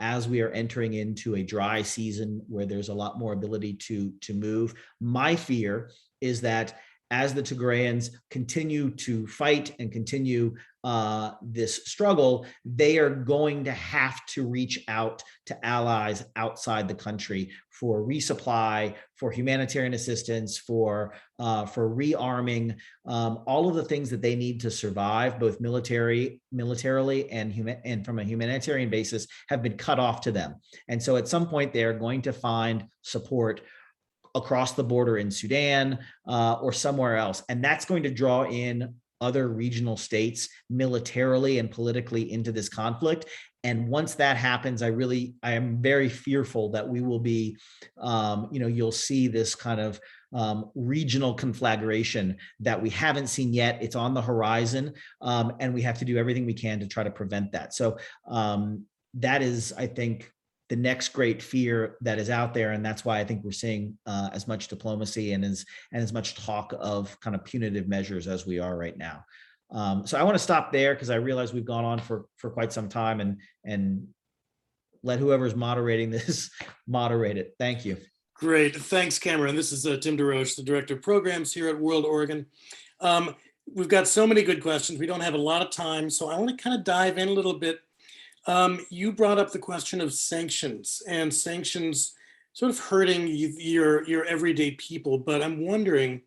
as we are entering into a dry season where there's a lot more ability to move. My fear is that as the Tigrayans continue to fight and continue this struggle, they are going to have to reach out to allies outside the country for resupply, for humanitarian assistance, for rearming, all of the things that they need to survive, both militarily and from a humanitarian basis, have been cut off to them. And so at some point, they are going to find support across the border in Sudan or somewhere else. And that's going to draw in other regional states militarily and politically into this conflict. And once that happens, I am very fearful that we will be, you'll see this kind of regional conflagration that we haven't seen yet. It's on the horizon, and we have to do everything we can to try to prevent that. So that is, I think, the next great fear that is out there. And that's why I think we're seeing as much diplomacy and as much talk of kind of punitive measures as we are right now. So I want to stop there because I realize we've gone on for quite some time, and let whoever's moderating this moderate it. Thank you. Great. Thanks, Cameron. This is Tim DeRoche, the Director of Programs here at World Oregon. We've got so many good questions. We don't have a lot of time, so I want to kind of dive in a little bit. You brought up the question of sanctions, and sanctions sort of hurting your everyday people. But I'm wondering,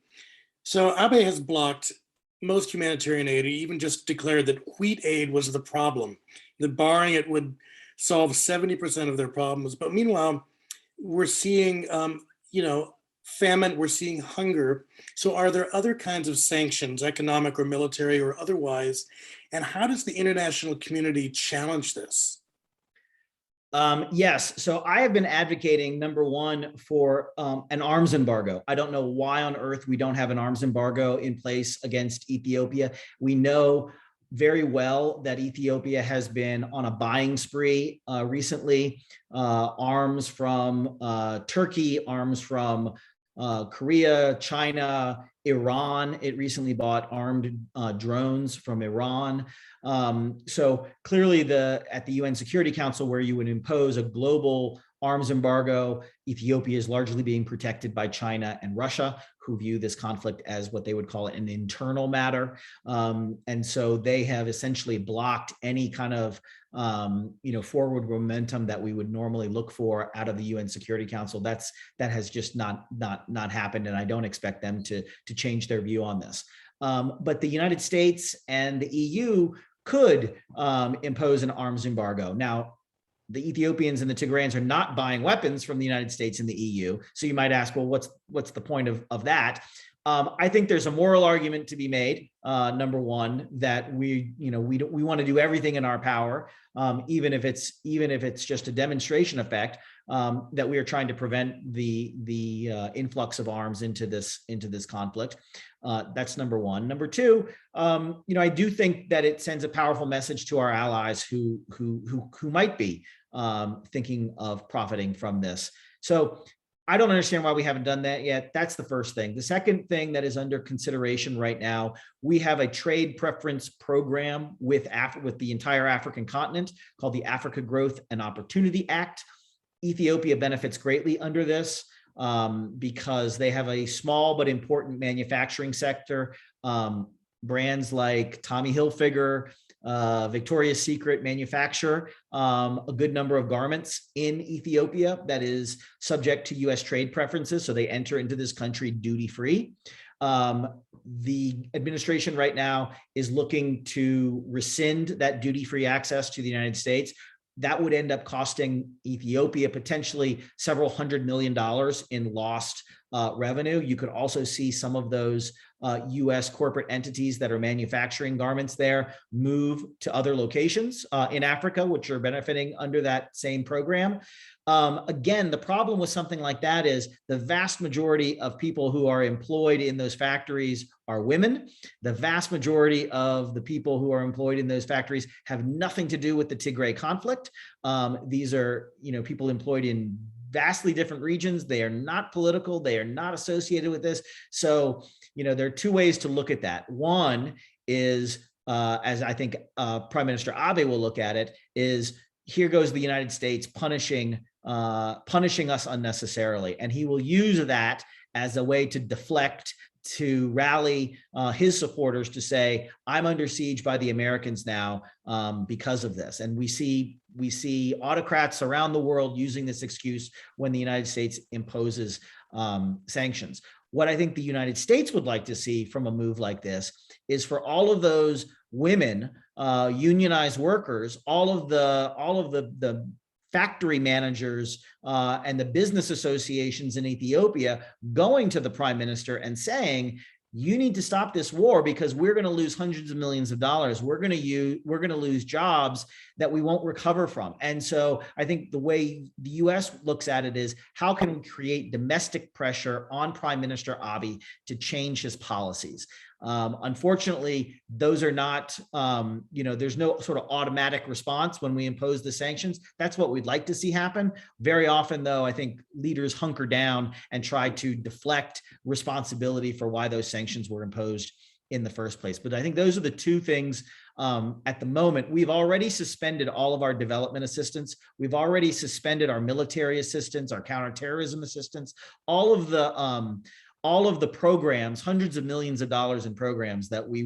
so Abe has blocked most humanitarian aid. He even just declared that wheat aid was the problem, that barring it would solve 70% of their problems. But meanwhile, we're seeing, famine, we're seeing hunger. So are there other kinds of sanctions, economic or military or otherwise? And how does the international community challenge this? Yes. So I have been advocating, number one, for an arms embargo. I don't know why on earth we don't have an arms embargo in place against Ethiopia. We know very well that Ethiopia has been on a buying spree recently, arms from Turkey, arms from Korea, China, Iran. It recently bought armed drones from Iran. So clearly at the UN Security Council, where you would impose a global arms embargo, Ethiopia is largely being protected by China and Russia, who view this conflict as what they would call an internal matter. And so they have essentially blocked any kind of forward momentum that we would normally look for out of the UN Security Council. That has just not happened, and I don't expect them to change their view on this. But the United States and the EU could impose an arms embargo. Now, the Ethiopians and the Tigrayans are not buying weapons from the United States and the EU. So you might ask, well, what's the point of that? I think there's a moral argument to be made. Number one, that we want to do everything in our power, even if it's just a demonstration effect, that we are trying to prevent the influx of arms into this conflict. That's number one. Number two, I do think that it sends a powerful message to our allies who might be thinking of profiting from this. So I don't understand why we haven't done that yet. That's the first thing. The second thing that is under consideration right now, we have a trade preference program with the entire African continent called the Africa Growth and Opportunity Act. Ethiopia benefits greatly under this because they have a small but important manufacturing sector. Brands like Tommy Hilfiger, Victoria's Secret manufacture a good number of garments in Ethiopia that is subject to US trade preferences. So they enter into this country duty-free. The administration right now is looking to rescind that duty-free access to the United States. That would end up costing Ethiopia potentially several $100 million in lost revenue. You could also see some of those US corporate entities that are manufacturing garments there move to other locations in Africa, which are benefiting under that same program. Again, the problem with something like that is the vast majority of people who are employed in those factories are women. The vast majority of the people who are employed in those factories have nothing to do with the Tigray conflict. These are, people employed in vastly different regions. They are not political. They are not associated with this. So, there are two ways to look at that. One is, as I think Prime Minister Abe will look at it, is here goes the United States punishing us unnecessarily. And he will use that as a way to deflect, to rally his supporters to say, I'm under siege by the Americans now because of this. And we see autocrats around the world using this excuse when the United States imposes sanctions. What I think the United States would like to see from a move like this is for all of those women, unionized workers, all of the factory managers and the business associations in Ethiopia going to the prime minister and saying, you need to stop this war because we're going to lose hundreds of millions of dollars. We're going to lose jobs that we won't recover from. And so I think the way the US looks at it is, how can we create domestic pressure on Prime Minister Abiy to change his policies? Unfortunately, those are not, there's no sort of automatic response when we impose the sanctions. That's what we'd like to see happen. Very often, though, I think leaders hunker down and try to deflect responsibility for why those sanctions were imposed in the first place. But I think those are the two things at the moment. We've already suspended all of our development assistance. We've already suspended our military assistance, our counterterrorism assistance, all of the programs, hundreds of millions of dollars in programs that we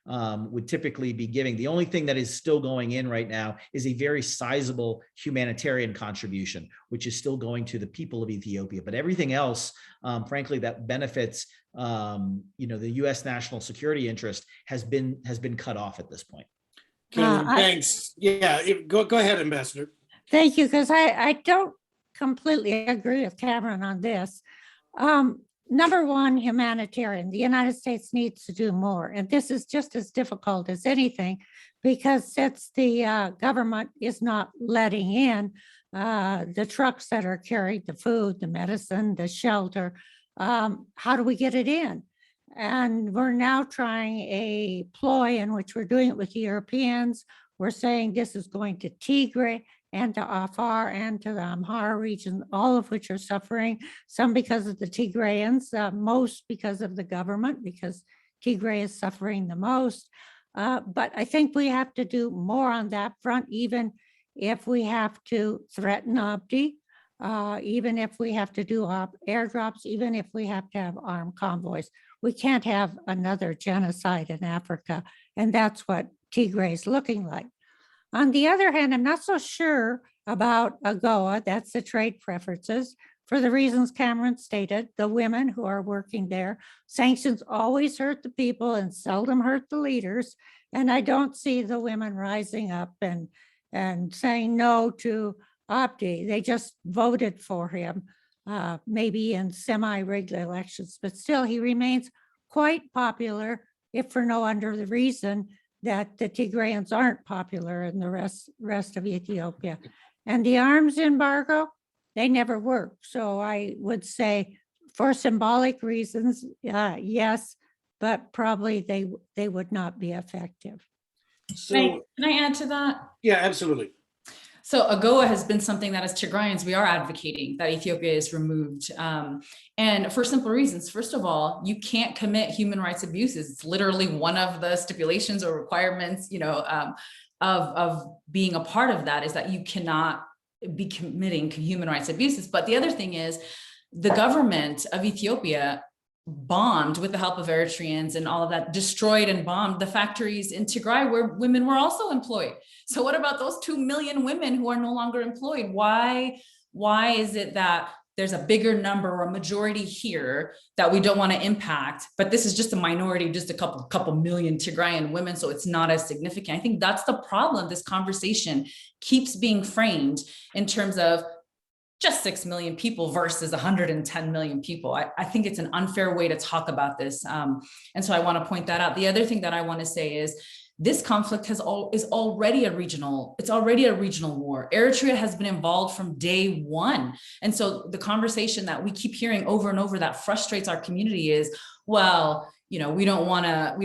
would typically be giving. The only thing that is still going in right now is a very sizable humanitarian contribution, which is still going to the people of Ethiopia. But everything else, frankly, that benefits the U.S. national security interest has been cut off at this point. Thanks. Yeah, go ahead, Ambassador. Thank you, because I don't completely agree with Cameron on this. Number one, humanitarian. The United States needs to do more. And this is just as difficult as anything, because since the government is not letting in the trucks that are carrying the food, the medicine, the shelter, how do we get it in? And we're now trying a ploy in which we're doing it with the Europeans. We're saying this is going to Tigray. and to Afar and to the Amhara region, all of which are suffering, some because of the Tigrayans, most because of the government, because Tigray is suffering the most. But I think we have to do more on that front, even if we have to threaten Abdi, even if we have to do airdrops, even if we have to have armed convoys. We can't have another genocide in Africa, and that's what Tigray is looking like. On the other hand, I'm not so sure about AGOA, that's the trade preferences, for the reasons Cameron stated, the women who are working there. Sanctions always hurt the people and seldom hurt the leaders, and I don't see the women rising up and saying no to Abdi. They just voted for him, maybe in semi-rigged elections, but still he remains quite popular, if for no other reason that the Tigrayans aren't popular in the rest of Ethiopia. And the arms embargo, they never work. So I would say for symbolic reasons, yes, but probably they would not be effective. So, can I add to that? yeah, absolutely. So AGOA has been something that as Tigrayans, we are advocating that Ethiopia is removed. And for simple reasons. First of all, you can't commit human rights abuses. It's literally one of the stipulations or requirements, of being a part of that is that you cannot be committing human rights abuses. But the other thing is the government of Ethiopia bombed with the help of Eritreans and all of that, destroyed and bombed the factories in Tigray where women were also employed. So what about those 2 million women who are no longer employed? Why is it that there's a bigger number or a majority here that we don't want to impact, but this is just a minority, just a couple million Tigrayan women, so it's not as significant? I think that's the problem. This conversation keeps being framed in terms of just 6 million people versus 110 million people. I think it's an unfair way to talk about this. And so I want to point that out. The other thing that I want to say is this conflict is already a regional war. Eritrea has been involved from day one. And so the conversation that we keep hearing over and over that frustrates our community is, well, we don't want a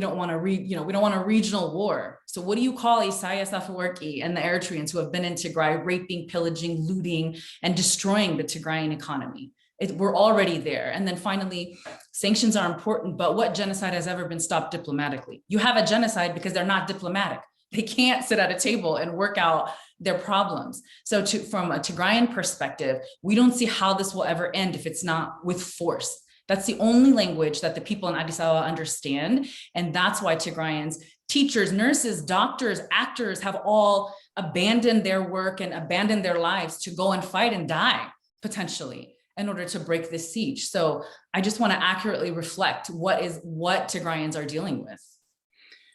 regional war. So what do you call Isaias Afwerki and the Eritreans who have been in Tigray, raping, pillaging, looting, and destroying the Tigrayan economy? We're already there. And then finally, sanctions are important, but what genocide has ever been stopped diplomatically? You have a genocide because they're not diplomatic. They can't sit at a table and work out their problems. So from a Tigrayan perspective, we don't see how this will ever end if it's not with force. That's the only language that the people in Addis Ababa understand. And that's why Tigrayans, teachers, nurses, doctors, actors have all abandoned their work and abandoned their lives to go and fight and die, potentially, in order to break this siege. So I just want to accurately reflect what Tigrayans are dealing with.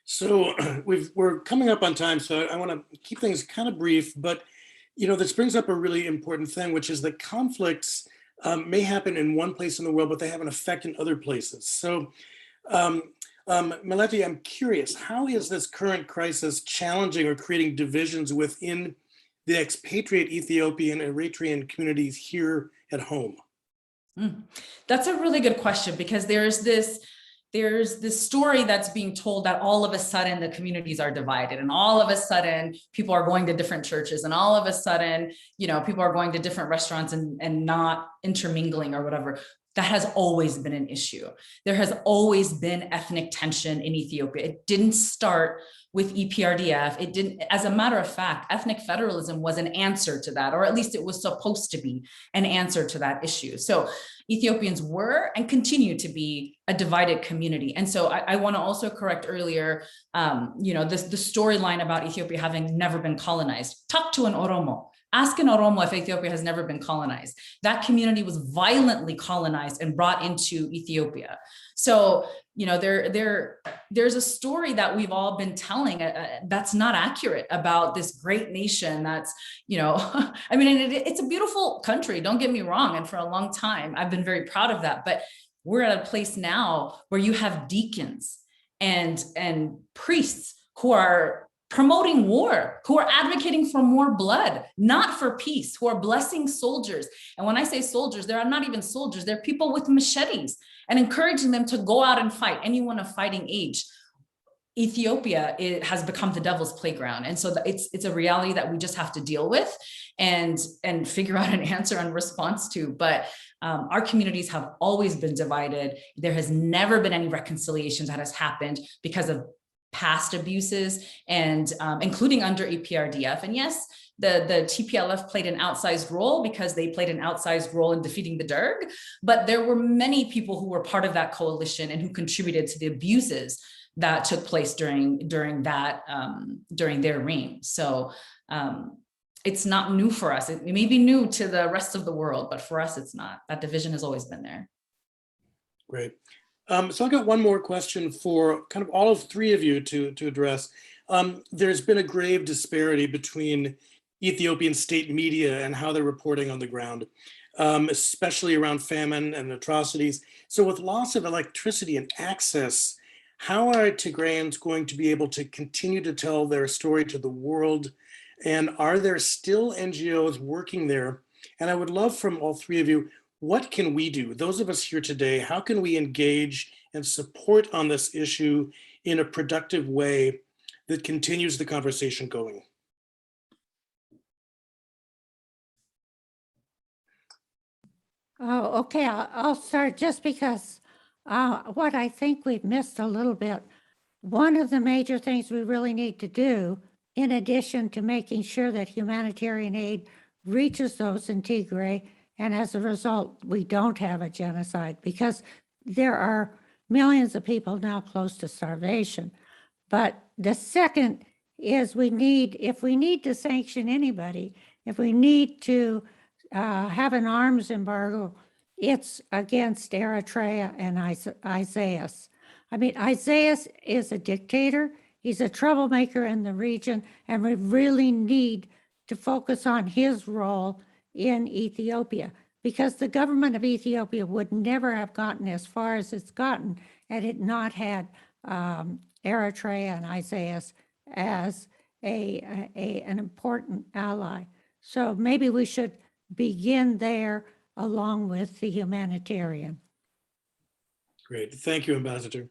So we're coming up on time, so I want to keep things kind of brief, but this brings up a really important thing, which is that conflicts may happen in one place in the world, but they have an effect in other places. So Meleti, I'm curious, how is this current crisis challenging or creating divisions within the expatriate Ethiopian and Eritrean communities here at home? That's a really good question, because there's this story that's being told that all of a sudden the communities are divided, and all of a sudden people are going to different churches, and all of a sudden, people are going to different restaurants and not intermingling or whatever. That has always been an issue. There has always been ethnic tension in Ethiopia. It didn't start with EPRDF. It didn't, as a matter of fact, ethnic federalism was an answer to that, or at least it was supposed to be an answer to that issue. So Ethiopians were and continue to be a divided community. And so I want to also correct earlier, the storyline about Ethiopia having never been colonized. Talk to an Oromo. Ask an Oromo if Ethiopia has never been colonized. That community was violently colonized and brought into Ethiopia. So, there's a story that we've all been telling that's not accurate about this great nation that's, it's a beautiful country, don't get me wrong. And for a long time, I've been very proud of that. But we're at a place now where you have deacons and priests who are promoting war, who are advocating for more blood, not for peace, who are blessing soldiers. And when I say soldiers, they are not even soldiers, they're people with machetes, and encouraging them to go out and fight, anyone of fighting age. Ethiopia, it has become the devil's playground. And so it's a reality that we just have to deal with and figure out an answer and response to. But our communities have always been divided. There has never been any reconciliation that has happened because of past abuses, and including under EPRDF. And yes, the TPLF played an outsized role because they played an outsized role in defeating the Derg, but there were many people who were part of that coalition and who contributed to the abuses that took place during their reign. So it's not new for us. It may be new to the rest of the world, but for us, it's not. That division has always been there. Great. So I've got one more question for kind of all of three of you to address. There's been a grave disparity between Ethiopian state media and how they're reporting on the ground, especially around famine and atrocities. So with loss of electricity and access, how are Tigrayans going to be able to continue to tell their story to the world? And are there still NGOs working there? And I would love from all three of you, what can we do? Those of us here today, how can we engage and support on this issue in a productive way that continues the conversation going? Oh, okay, I'll start just because what I think we've missed a little bit. One of the major things we really need to do, in addition to making sure that humanitarian aid reaches those in Tigray, and as a result, we don't have a genocide, because there are millions of people now close to starvation. But the second is if we need to sanction anybody, if we need to have an arms embargo, it's against Eritrea and Isaias. I mean, Isaias is a dictator. He's a troublemaker in the region, and we really need to focus on his role in Ethiopia, because the government of Ethiopia would never have gotten as far as it's gotten had it not had Eritrea and Isaias as an important ally. So maybe we should begin there along with the humanitarian. Great, thank you, Ambassador.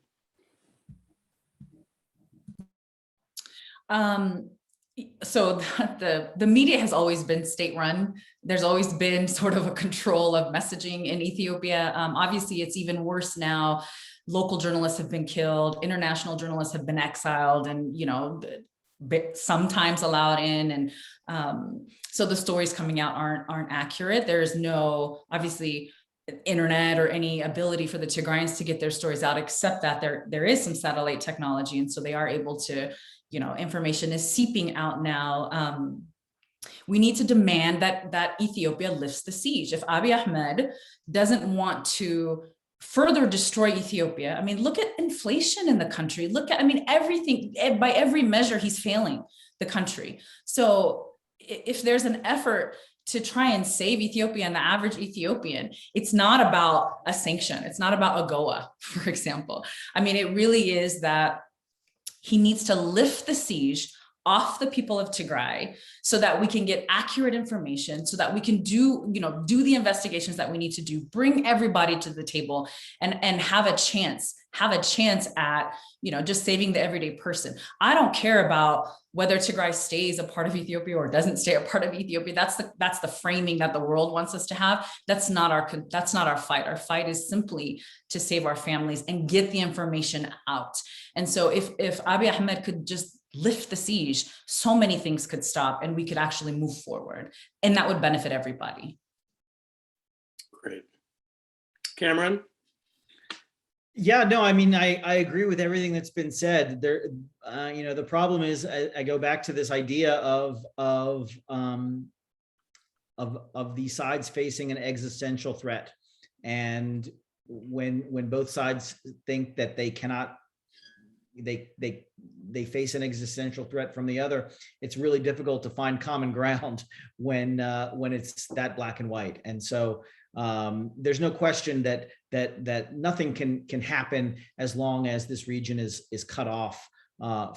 So the media has always been state-run. There's always been sort of a control of messaging in Ethiopia. Obviously, it's even worse now. Local journalists have been killed. International journalists have been exiled, and sometimes allowed in. And so the stories coming out aren't accurate. There's no, obviously, internet or any ability for the Tigrayans to get their stories out, except that there is some satellite technology, and so they are able to. Information is seeping out now. We need to demand that Ethiopia lifts the siege. If Abiy Ahmed doesn't want to further destroy Ethiopia, I mean, look at inflation in the country. Look at, everything, by every measure, he's failing the country. So if there's an effort to try and save Ethiopia and the average Ethiopian, it's not about a sanction. It's not about AGOA, for example. It really is that he needs to lift the siege off the people of Tigray so that we can get accurate information, so that we can do the investigations that we need to do, bring everybody to the table and have a chance at, just saving the everyday person. I don't care about whether Tigray stays a part of Ethiopia or doesn't stay a part of Ethiopia. That's the framing that the world wants us to have. That's not our fight. Our fight is simply to save our families and get the information out. And so if Abiy Ahmed could just lift the siege, so many things could stop and we could actually move forward, and that would benefit everybody. Great. Cameron? Yeah, no, I agree with everything that's been said. There, the problem is, I go back to this idea of the sides facing an existential threat, and when both sides think that they cannot, they face an existential threat from the other, it's really difficult to find common ground when it's that black and white. And so there's no question that nothing can happen as long as this region is cut off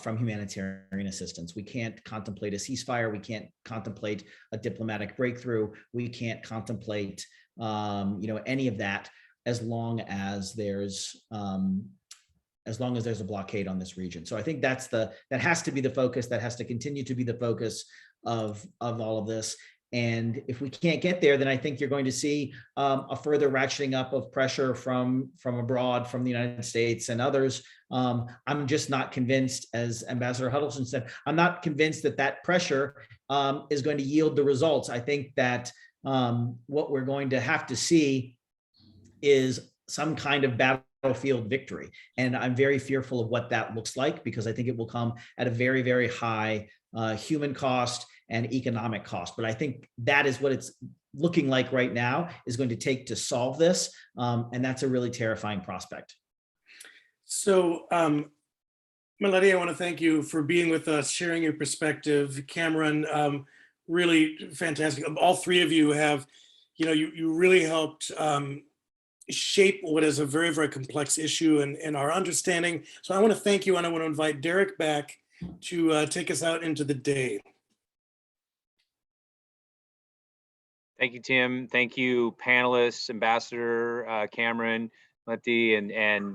from humanitarian assistance. We can't contemplate a ceasefire. We can't contemplate a diplomatic breakthrough. We can't contemplate any of that as long as there's as long as there's a blockade on this region. So I think that has to be the focus. That has to continue to be the focus of all of this. And if we can't get there, then I think you're going to see a further ratcheting up of pressure from abroad, from the United States and others. I'm just not convinced, as Ambassador Huddleston said, I'm not convinced that that pressure is going to yield the results. I think that what we're going to have to see is some kind of battlefield victory. And I'm very fearful of what that looks like, because I think it will come at a very, very high human cost and economic cost. But I think that is what it's looking like right now is going to take to solve this. And that's a really terrifying prospect. So, Melody, I want to thank you for being with us, sharing your perspective. Cameron, really fantastic. All three of you have, you really helped shape what is a very, very complex issue and our understanding. So I want to thank you, and I want to invite Derek back to take us out into the day. Thank you, Tim. Thank you, panelists, Ambassador Cameron, Letty, and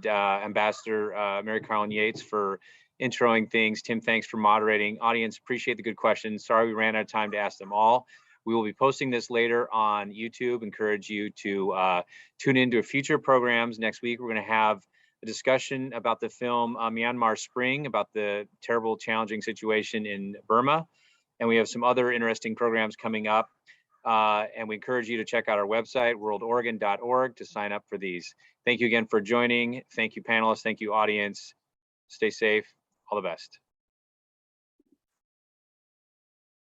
Ambassador Mary Carolyn Yates for introing things. Tim, thanks for moderating. Audience, appreciate the good questions. Sorry we ran out of time to ask them all. We will be posting this later on YouTube. Encourage you to tune into future programs. Next week, we're going to have a discussion about the film Myanmar Spring, about the terrible, challenging situation in Burma. And we have some other interesting programs coming up. And we encourage you to check out our website, worldoregon.org, to sign up for these. Thank you again for joining. Thank you, panelists. Thank you, audience. Stay safe. All the best.